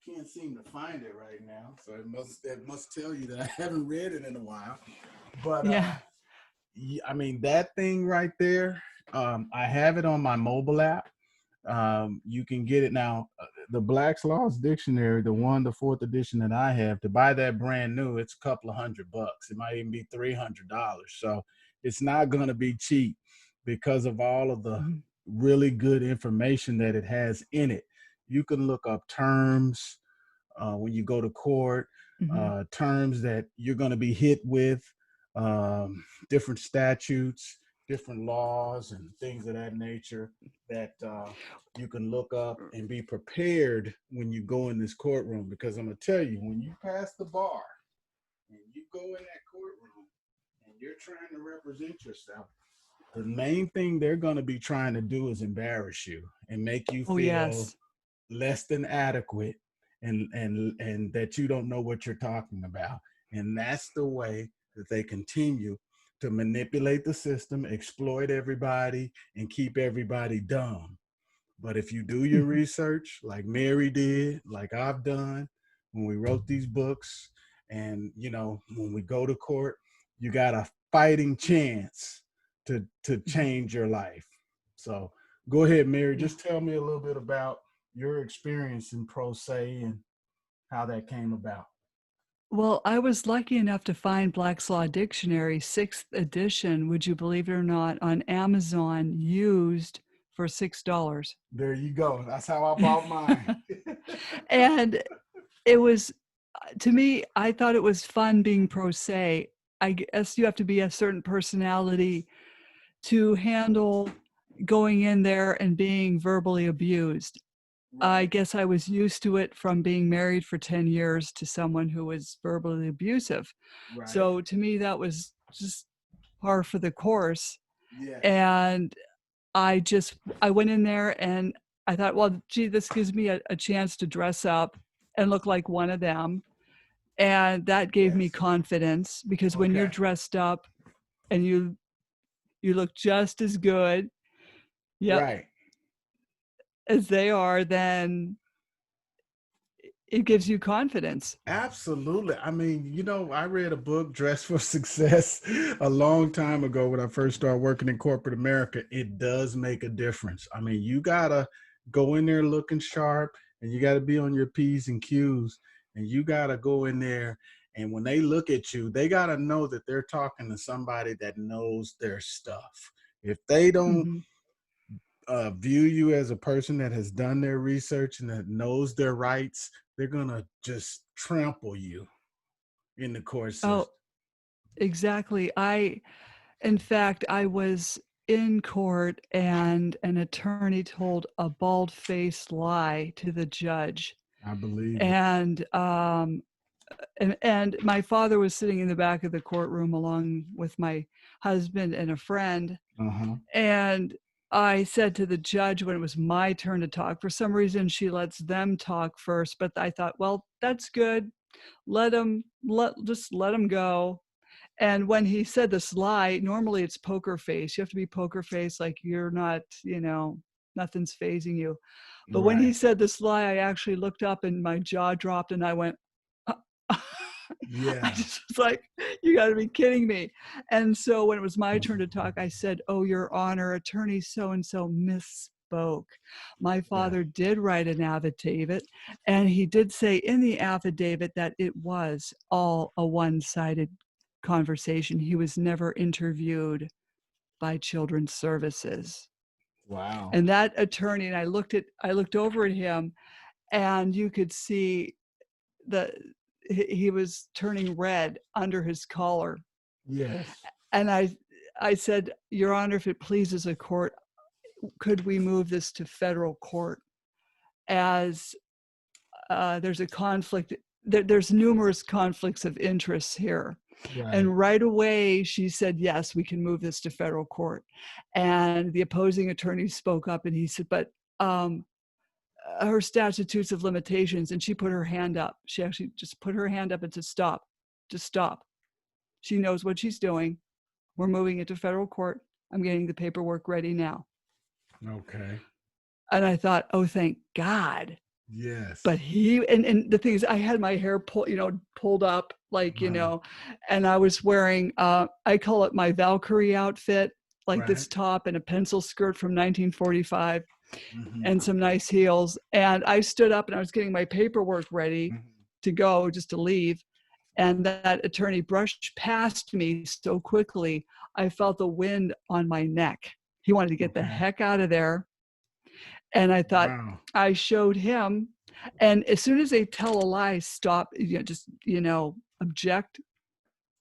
can't seem to find it right now, so it must tell you that I haven't read it in a while. But I mean, that thing right there, I have it on my mobile app. You can get it now. The Black's Law's Dictionary, the 4th edition that I have, to buy that brand new, it's a couple of $100. It might even be $300. So it's not going to be cheap because of all of the really good information that it has in it. You can look up terms when you go to court, terms that you're going to be hit with, different statutes, different laws and things of that nature that you can look up and be prepared when you go in this courtroom. Because I'm going to tell you, when you pass the bar and you go in that courtroom and you're trying to represent yourself, the main thing they're going to be trying to do is embarrass you and make you feel less than adequate, and that you don't know what you're talking about. And that's the way that they continue to manipulate the system, exploit everybody, and keep everybody dumb. But if you do your research, like Mary did, like I've done, when we wrote these books, and when we go to court, you got a fighting chance to change your life. So go ahead, Mary. Just tell me a little bit about your experience in pro se and how that came about. Well, I was lucky enough to find Black's Law Dictionary 6th edition, would you believe it or not, on Amazon, used for $6. There you go. That's how I bought mine. And it was, to me, I thought it was fun being pro se. I guess you have to be a certain personality to handle going in there and being verbally abused. I guess I was used to it from being married for 10 years to someone who was verbally abusive. Right. So to me, that was just par for the course. Yes. And I went in there and I thought, well, gee, this gives me a chance to dress up and look like one of them. And that gave me confidence, because when you're dressed up and you look just as good, right, as they are, then it gives you confidence. Absolutely. I mean, I read a book, Dress for Success, a long time ago when I first started working in corporate America. It does make a difference. I mean, you got to go in there looking sharp, and you got to be on your P's and Q's, and you got to go in there. And when they look at you, they got to know that they're talking to somebody that knows their stuff. If they don't view you as a person that has done their research and that knows their rights, they're going to just trample you in the court system. Oh, exactly. In fact, I was in court and an attorney told a bald-faced lie to the judge. I believe. And my father was sitting in the back of the courtroom along with my husband and a friend. And I said to the judge when it was my turn to talk, for some reason she lets them talk first, but I thought, well, that's good. Just let them go. And when he said this lie, normally it's poker face. You have to be poker face, like you're not, nothing's fazing you. But when he said this lie, I actually looked up and my jaw dropped and I went, Yeah. I just was like, you got to be kidding me. And so when it was my turn to talk, I said, oh, Your Honor, attorney so-and-so misspoke. My father did write an affidavit, and he did say in the affidavit that it was all a one-sided conversation. He was never interviewed by Children's Services. Wow. And that attorney, and I looked over at him, and you could see he was turning red under his collar. Yes. And I said, Your Honor, if it pleases the court, could we move this to federal court? As there's a conflict, there's numerous conflicts of interest here. Right. And right away, she said, yes, we can move this to federal court. And the opposing attorney spoke up, and he said, but her statutes of limitations, and she put her hand up. She actually just put her hand up and said, stop, just stop. She knows what she's doing. We're moving it to federal court. I'm getting the paperwork ready now. Okay. And I thought, oh, thank God. Yes. But and the thing is, I had my hair pulled up, like, and I was wearing, I call it my Valkyrie outfit, like this top and a pencil skirt from 1945 and some nice heels. And I stood up and I was getting my paperwork ready to go, just to leave. And that attorney brushed past me so quickly, I felt the wind on my neck. He wanted to get the heck out of there. And I thought, I showed him. And as soon as they tell a lie, stop, object.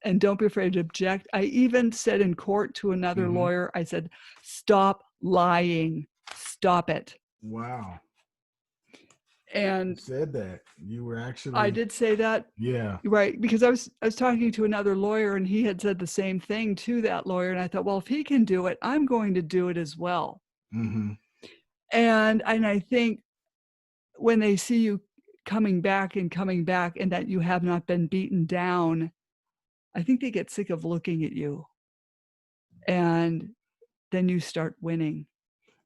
And don't be afraid to object. I even said in court to another lawyer, I said, stop lying. Stop it. Wow. And you said that. You were actually. I did say that. Yeah. Right. Because I was talking to another lawyer, and he had said the same thing to that lawyer. And I thought, well, if he can do it, I'm going to do it as well. Mm-hmm. And I think when they see you coming back and that you have not been beaten down, I think they get sick of looking at you. And then you start winning.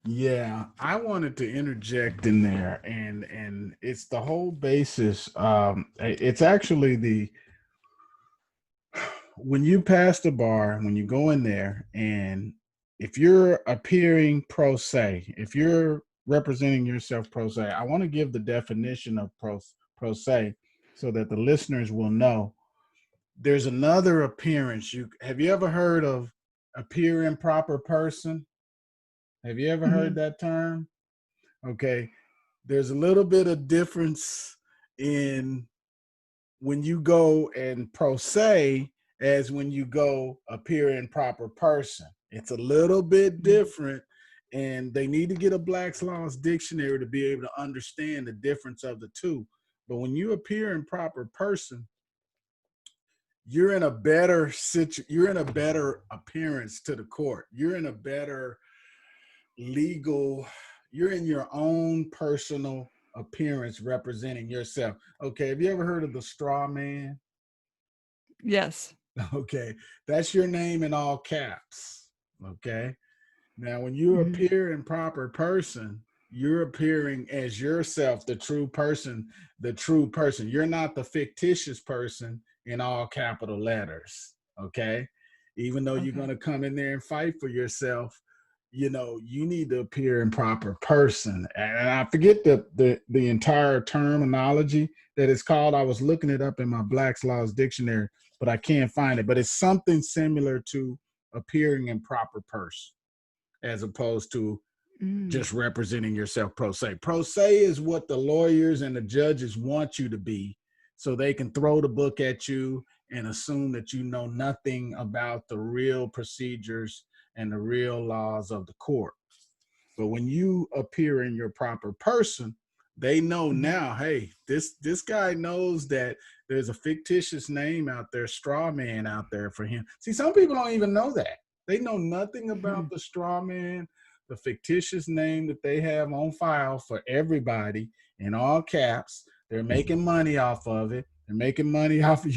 Yeah, I wanted to interject in there, and it's the whole basis. It's actually when you pass the bar, when you go in there, and if you're appearing pro se, if you're representing yourself pro se, I want to give the definition of pro se so that the listeners will know. There's another appearance. Have you ever heard of appear in proper person? Have you ever heard that term? Okay. There's a little bit of difference in when you go and pro se as when you go appear in proper person. It's a little bit different, and they need to get a Black's Law's dictionary to be able to understand the difference of the two. But when you appear in proper person, you're in a better appearance to the court. You're in a better you're in your own personal appearance representing yourself. Okay, have you ever heard of the straw man? Yes. Okay, that's your name in all caps. Okay, now when you appear in proper person, you're appearing as yourself, the true person. You're not the fictitious person in all capital letters. Okay, even though you're going to come in there and fight for yourself, you need to appear in proper person. And I forget the entire terminology that it's called. I was looking it up in my Black's Law's dictionary, but I can't find it. But it's something similar to appearing in proper person, as opposed to just representing yourself pro se. Pro se is what the lawyers and the judges want you to be, so they can throw the book at you and assume that you know nothing about the real procedures and the real laws of the court. But when you appear in your proper person, they know now, hey, this guy knows that there's a fictitious name out there, straw man out there for him. See, some people don't even know that. They know nothing about the straw man, the fictitious name that they have on file for everybody in all caps. They're making money off of it. They're making money off of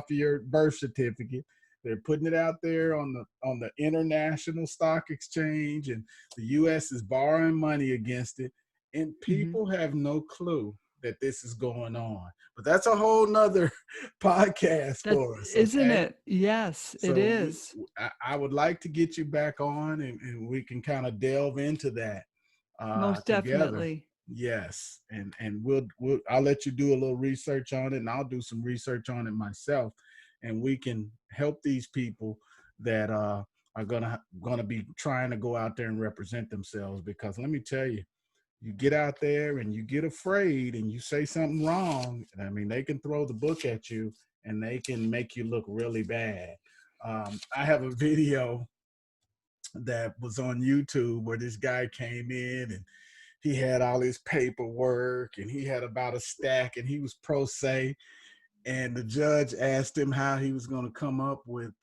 your birth certificate. They're putting it out there on the international stock exchange, and the U.S. is borrowing money against it. And people have no clue that this is going on. But that's a whole nother podcast for us. Isn't okay? it? Yes, So it is. I would like to get you back on, and we can kind of delve into that Most together. definitely. Yes, and I'll let you do a little research on it, and I'll do some research on it myself, and we can help these people that are gonna be trying to go out there and represent themselves. Because let me tell you, you get out there and you get afraid and you say something wrong, I mean, they can throw the book at you and they can make you look really bad. I have a video that was on YouTube where this guy came in and he had all his paperwork and he had about a stack and he was pro se, and the judge asked him how he was going to come up with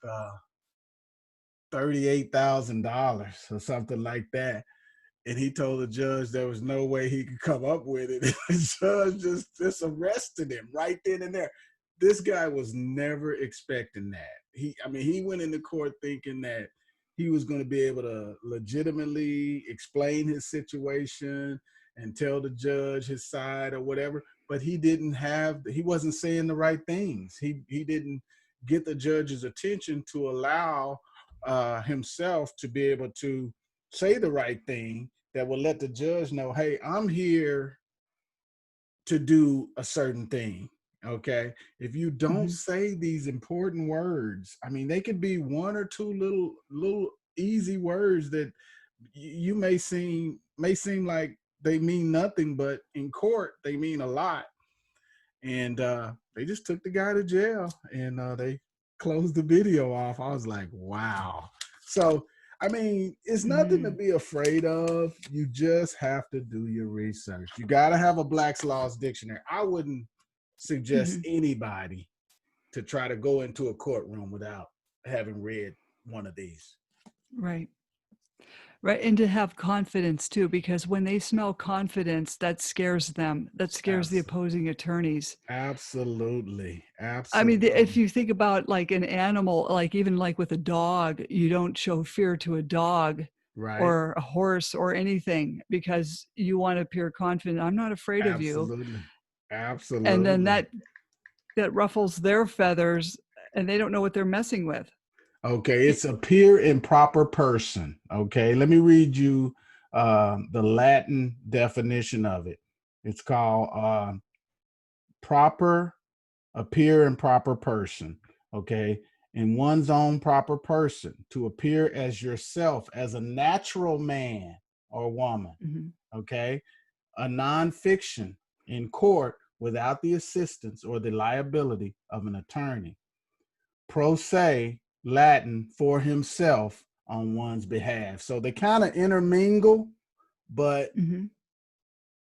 $38,000 or something like that. And he told the judge there was no way he could come up with it. And the judge just arrested him right then and there. This guy was never expecting that. He went into court thinking that he was going to be able to legitimately explain his situation and tell the judge his side or whatever, but he wasn't saying the right things. He didn't get the judge's attention to allow himself to be able to say the right thing that will let the judge know, hey, I'm here to do a certain thing. Okay. If you don't say these important words, I mean, they could be one or two little easy words that you may seem like they mean nothing, but in court, they mean a lot. And they just took the guy to jail, and they closed the video off. I was like, wow. So, I mean, it's nothing to be afraid of. You just have to do your research. You got to have a Black's Laws dictionary. I wouldn't suggest anybody to try to go into a courtroom without having read one of these. Right. Right. And to have confidence too, because when they smell confidence, that scares them. That scares the opposing attorneys. Absolutely. I mean, if you think about like an animal, like even like with a dog, you don't show fear to a dog or a horse or anything because you want to appear confident. I'm not afraid of you. Absolutely. And then that ruffles their feathers and they don't know what they're messing with. Okay, it's appear in proper person. Okay, let me read you the Latin definition of it. It's called appear in proper person. Okay, in one's own proper person, to appear as yourself, as a natural man or woman. Okay, a nonfiction in court without the assistance or the liability of an attorney. Pro se, Latin, for himself on one's behalf. So they kind of intermingle, but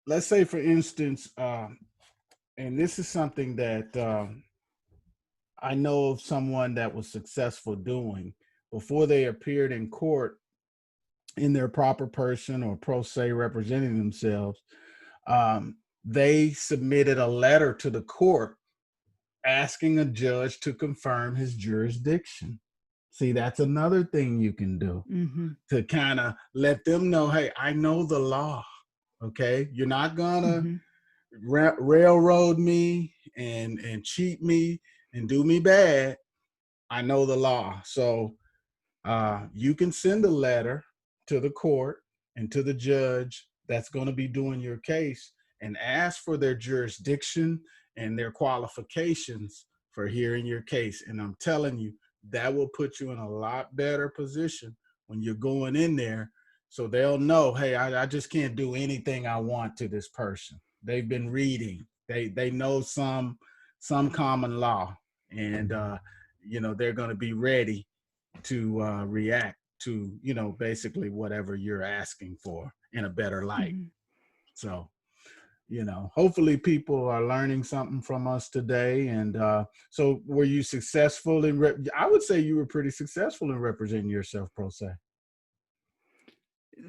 let's say, for instance, and this is something that I know of someone that was successful doing before they appeared in court in their proper person or pro se representing themselves. They submitted a letter to the court asking a judge to confirm his jurisdiction. See, that's another thing you can do to kind of let them know, hey, I know the law. Okay, you're not gonna railroad me and cheat me and do me bad. I know the law. So you can send a letter to the court and to the judge that's going to be doing your case and ask for their jurisdiction and their qualifications for hearing your case. And I'm telling you, that will put you in a lot better position when you're going in there. So they'll know, hey, I just can't do anything I want to this person. They've been reading. They know some common law, and they're going to be ready to react to basically whatever you're asking for in a better light. So hopefully people are learning something from us today. And so were you successful in I would say you were pretty successful in representing yourself pro se.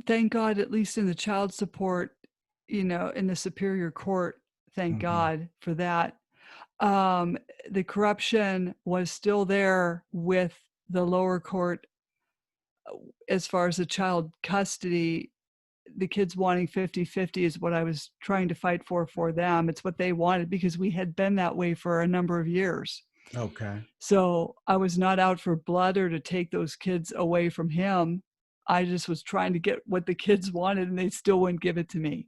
Thank God, at least in the child support, in the Superior Court, thank God for that. The corruption was still there with the lower court as far as the child custody. the kids wanting 50-50 is what I was trying to fight for them. It's what they wanted because we had been that way for a number of years. Okay. So I was not out for blood or to take those kids away from him. I just was trying to get what the kids wanted, and they still wouldn't give it to me.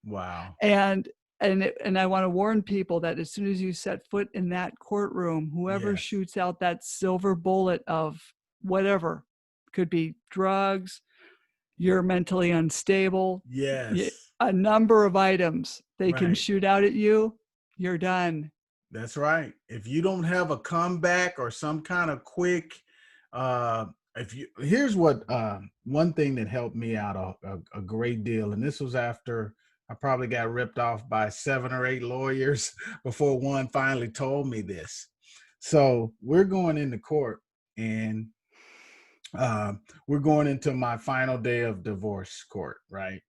Wow. And I want to warn people that as soon as you set foot in that courtroom, whoever shoots out that silver bullet of whatever, could be drugs, you're mentally unstable, a number of items, they can shoot out at you, you're done. That's right. If you don't have a comeback or some kind of quick, here's what, one thing that helped me out a great deal, and this was after I probably got ripped off by 7 or 8 lawyers before one finally told me this. So we're going into court, and we're going into my final day of divorce court, right?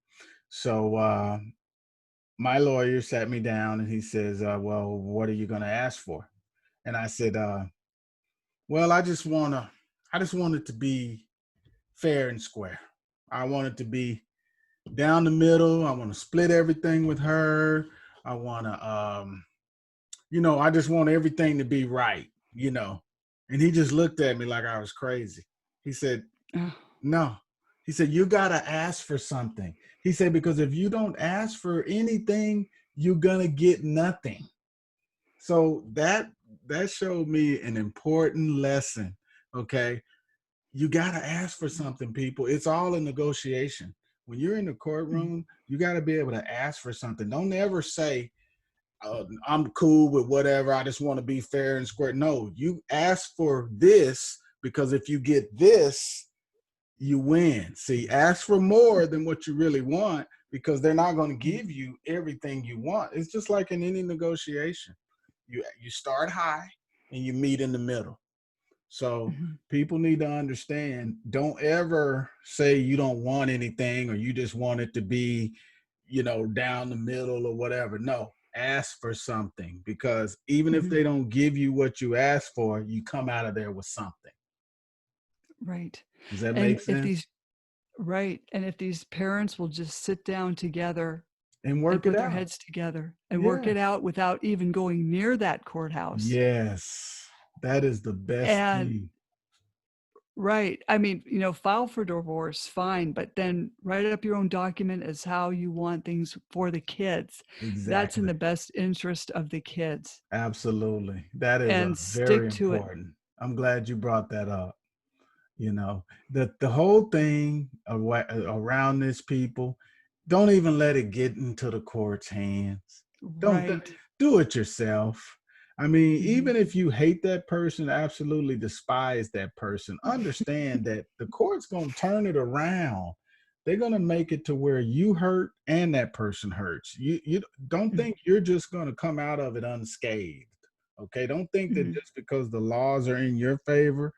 So my lawyer sat me down and he says, well, what are you going to ask for? And I said, well, I just want it to be fair and square. I want it to be down the middle. I want to split everything with her. I want to, I just want everything to be right, And he just looked at me like I was crazy. He said, no. He said, you got to ask for something. He said, because if you don't ask for anything, you're going to get nothing. So that showed me an important lesson, okay? You got to ask for something, people. It's all a negotiation. When you're in the courtroom, you got to be able to ask for something. Don't ever say, I'm cool with whatever. I just want to be fair and square. No, you ask for this because if you get this, you win. See, ask for more than what you really want because they're not going to give you everything you want. It's just like in any negotiation. You start high and you meet in the middle. So people need to understand, don't ever say you don't want anything or you just want it to be, down the middle or whatever. No, ask for something because even if they don't give you what you ask for, you come out of there with something. Right. Does that make sense? And if these parents will just sit down together and work it out, put their heads together and work it out without even going near that courthouse. Yes. That is the best thing. Right. I mean, file for divorce, fine, but then write up your own document as how you want things for the kids. Exactly. That's in the best interest of the kids. Absolutely. That is very important. I'm glad you brought that up. The whole thing around this, people, don't even let it get into the court's hands. Don't do it yourself. I mean, even if you hate that person, absolutely despise that person, understand that the court's going to turn it around. They're going to make it to where you hurt and that person hurts. You don't think you're just going to come out of it unscathed. Okay. Don't think that just because the laws are in your favor,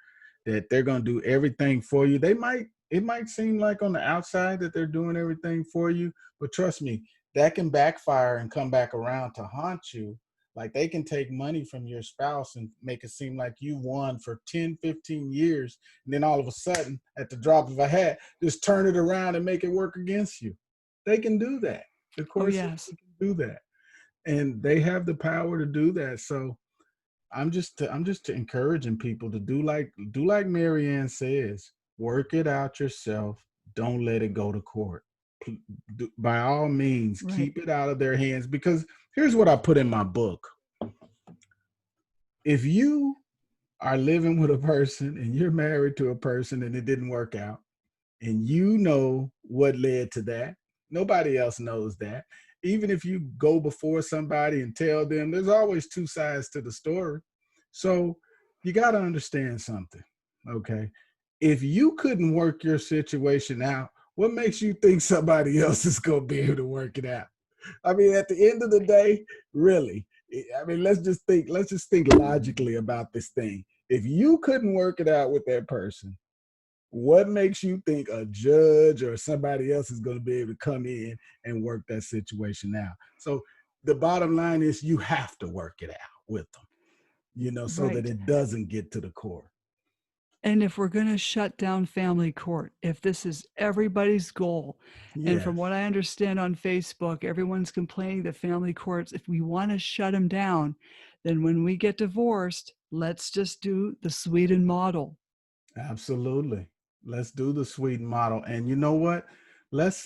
that they're going to do everything for you. It might seem like on the outside that they're doing everything for you, but trust me, that can backfire and come back around to haunt you. Like they can take money from your spouse and make it seem like you won for 10, 15 years. And then all of a sudden, at the drop of a hat, just turn it around and make it work against you. They can do that. The court can do that. And they have the power to do that. So I'm just encouraging people to do like Maryann says, work it out yourself. Don't let it go to court. By all means, keep it out of their hands, because here's what I put in my book. If you are living with a person and you're married to a person and it didn't work out, and you know what led to that, nobody else knows that. Even if you go before somebody and tell them, there's always 2 sides to the story. So you got to understand something, okay? If you couldn't work your situation out, what makes you think somebody else is going to be able to work it out? I mean, at the end of the day, really, I mean, let's just think logically about this thing. If you couldn't work it out with that person, what makes you think a judge or somebody else is going to be able to come in and work that situation out? So the bottom line is you have to work it out with them, so that it doesn't get to the court. And if we're going to shut down family court, if this is everybody's goal, and from Yes. what I understand on Facebook, everyone's complaining that family courts, if we want to shut them down, then when we get divorced, let's just do the Sweden model. Absolutely. Let's do the Sweden model. And you know what? Let's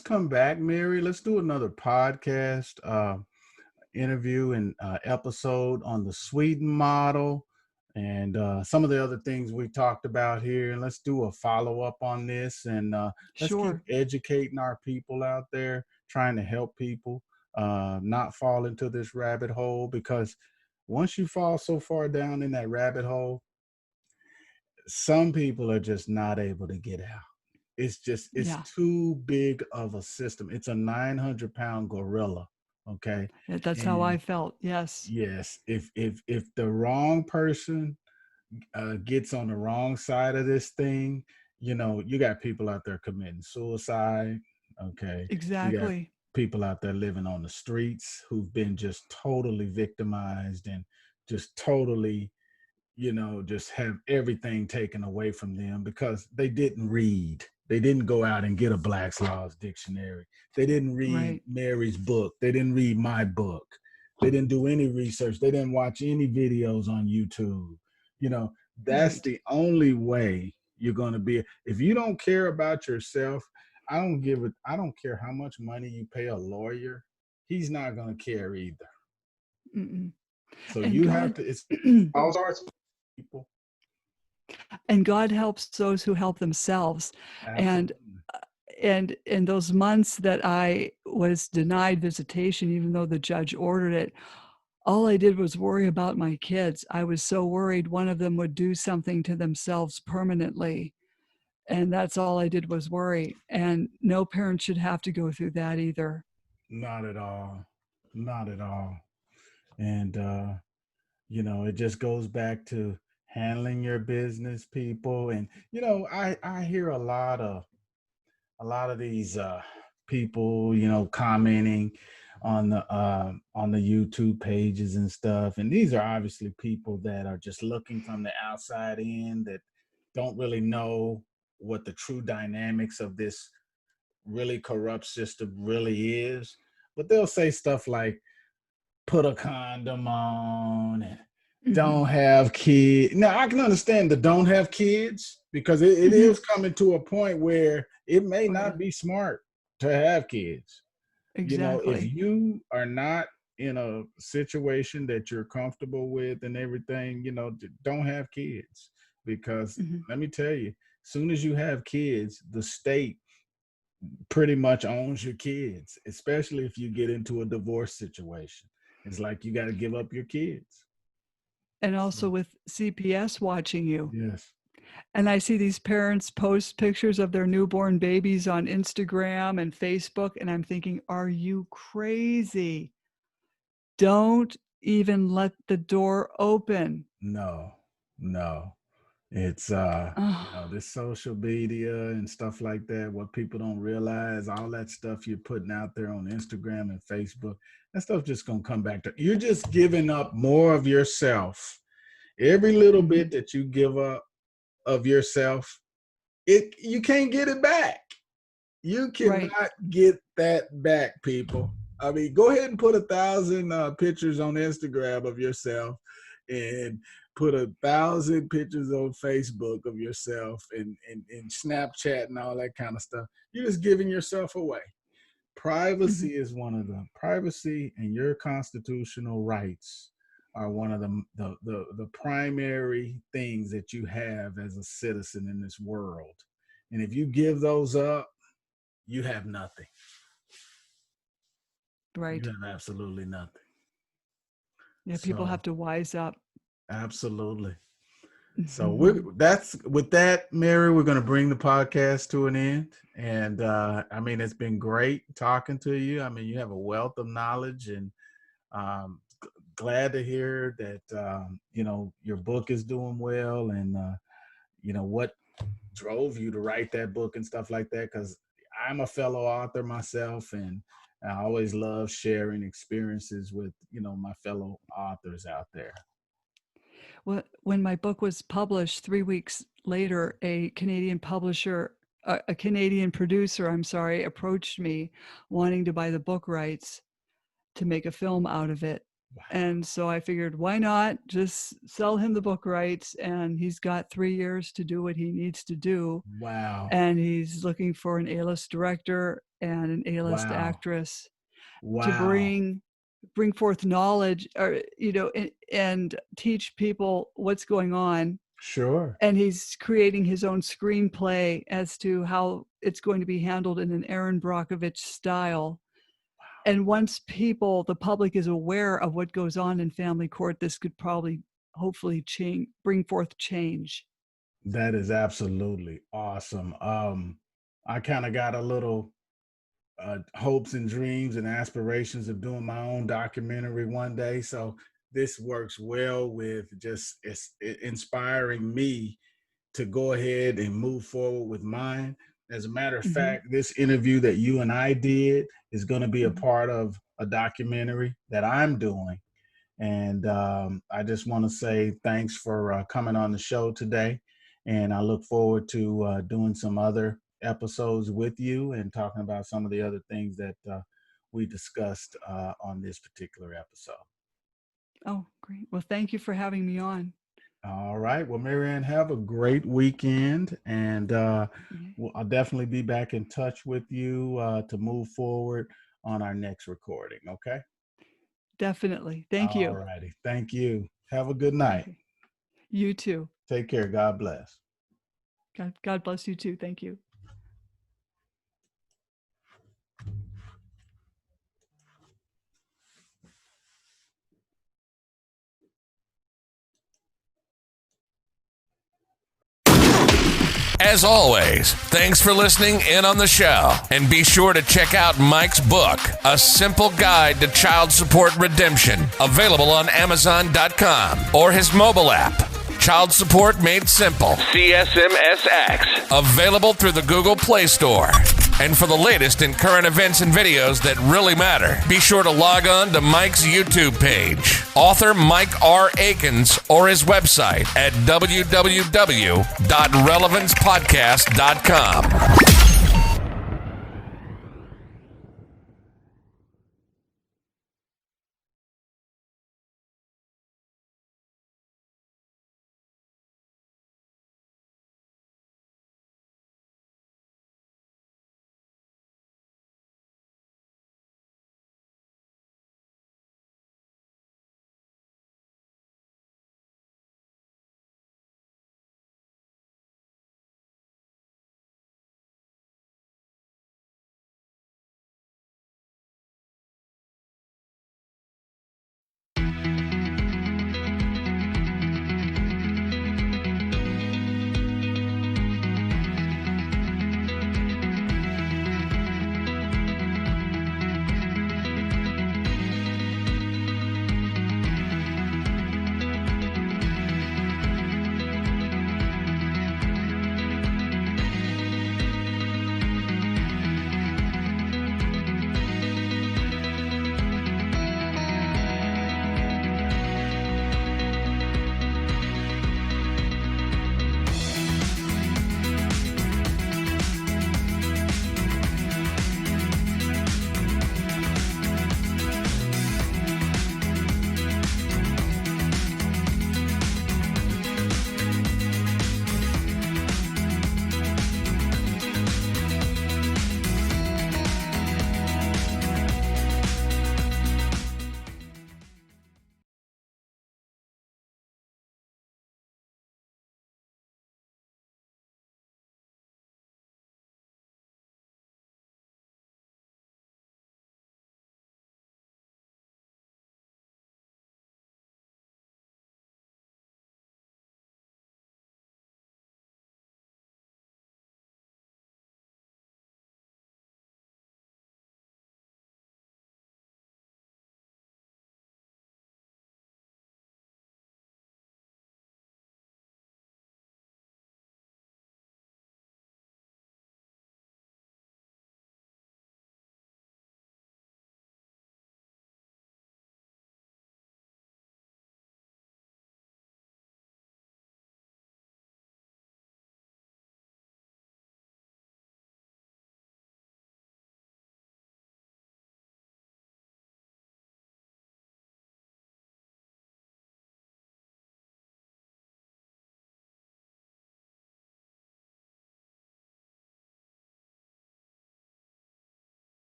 come back, Mary. Let's do another podcast interview and episode on the Sweden model and some of the other things we talked about here. And let's do a follow-up on this, and let's keep Sure. educating our people out there, trying to help people not fall into this rabbit hole, because once you fall so far down in that rabbit hole, some people are just not able to get out. It's Yeah. too big of a system. It's a 900-pound gorilla. Okay. That's how I And felt. Yes. yes, if the wrong person gets on the wrong side of this thing, you got people out there committing suicide. Okay. You got Exactly. people out there living on the streets who've been just totally victimized and just totally, just have everything taken away from them because they didn't read. They didn't go out and get a Black's Laws dictionary. They didn't read Right. Mary's book. They didn't read my book. They didn't do any research. They didn't watch any videos on YouTube. That's Right. the only way you're going to be. If you don't care about yourself, I don't care how much money you pay a lawyer. He's not going to care either. Mm-mm. So And you have God, to, it's all starts with people. and God helps those who help themselves. And Absolutely. in those months that I was denied visitation, even though the judge ordered it, all I did was worry about my kids. I was so worried one of them would do something to themselves permanently. And that's all I did was worry. And no parent should have to go through that either. Not at all. Not at all. And it just goes back to handling your business, people. And I hear a lot of these people, commenting on the YouTube pages and stuff. And these are obviously people that are just looking from the outside in, that don't really know what the true dynamics of this really corrupt system really is. But they'll say stuff like, put a condom on and Mm-hmm. don't have kids. Now, I can understand the don't have kids, because it Mm-hmm. is coming to a point where it may Oh, yeah, not be smart to have kids. If exactly. you are not in a situation that you're comfortable with and everything, don't have kids. Because Mm-hmm. let me tell you, soon as you have kids, the state pretty much owns your kids, especially if you get into a divorce situation. It's like you got to give up your kids. And So, also with CPS watching you. yes. And I see these parents post pictures of their newborn babies on Instagram and Facebook. And I'm thinking, are you crazy? Don't even let the door open. No, no. It's Oh, this social media and stuff like that, what people don't realize, all that stuff you're putting out there on Instagram and Facebook, that stuff just gonna come back to you're just giving up more of yourself. Every little mm-hmm. bit that you give up of yourself, you can't get it back. You Right. cannot get that back, people. I mean, go ahead and put 1,000 pictures on Instagram of yourself, and put 1,000 pictures on Facebook of yourself, and Snapchat and all that kind of stuff. You're just giving yourself away. Mm-hmm. Privacy and your constitutional rights are one of the primary things that you have as a citizen in this world. And if you give those up, you have nothing. You Right. have absolutely nothing. Yeah, people So have to wise up. absolutely. So Mm-hmm. that's with that, Mary, we're going to bring the podcast to an end. And I mean, it's been great talking to you. I mean, you have a wealth of knowledge, and glad to hear that your book is doing well, and what drove you to write that book and stuff like that, because I'm a fellow author myself, and I always love sharing experiences with my fellow authors out there. Well, when my book was published, 3 weeks later, a Canadian producer, approached me wanting to buy the book rights to make a film out of it. Wow. And so I figured, why not just sell him the book rights? And he's got 3 years to do what he needs to do. Wow. And he's looking for an A-list director and an A-list actress to bring forth knowledge, or, and teach people what's going on. Sure. And he's creating his own screenplay as to how it's going to be handled in an Aaron Brockovich style. Wow. And once the public is aware of what goes on in family court, this could hopefully bring forth change. That is absolutely awesome. I kind of got a little hopes and dreams and aspirations of doing my own documentary one day. So this works well with just inspiring me to go ahead and move forward with mine. As a matter of fact, this interview that you and I did is going to be a part of a documentary that I'm doing. And I just want to say thanks for coming on the show today. And I look forward to doing some other episodes with you and talking about some of the other things that we discussed on this particular episode. Oh, great. Well, thank you for having me on. All right. Well, Maryann, have a great weekend. And I'll definitely be back in touch with you to move forward on our next recording. Okay? Definitely. Thank you. All righty. Thank you. Have a good night. Okay. You too. Take care. God bless. God bless you too. Thank you. As always, thanks for listening in on the show. And be sure to check out Mike's book, A Simple Guide to Child Support Redemption, available on Amazon.com, or his mobile app, Child Support Made Simple, CSMSX, available through the Google Play Store. And for the latest in current events and videos that really matter, be sure to log on to Mike's YouTube page, author Mike R. Aikins, or his website at www.relevancepodcast.com.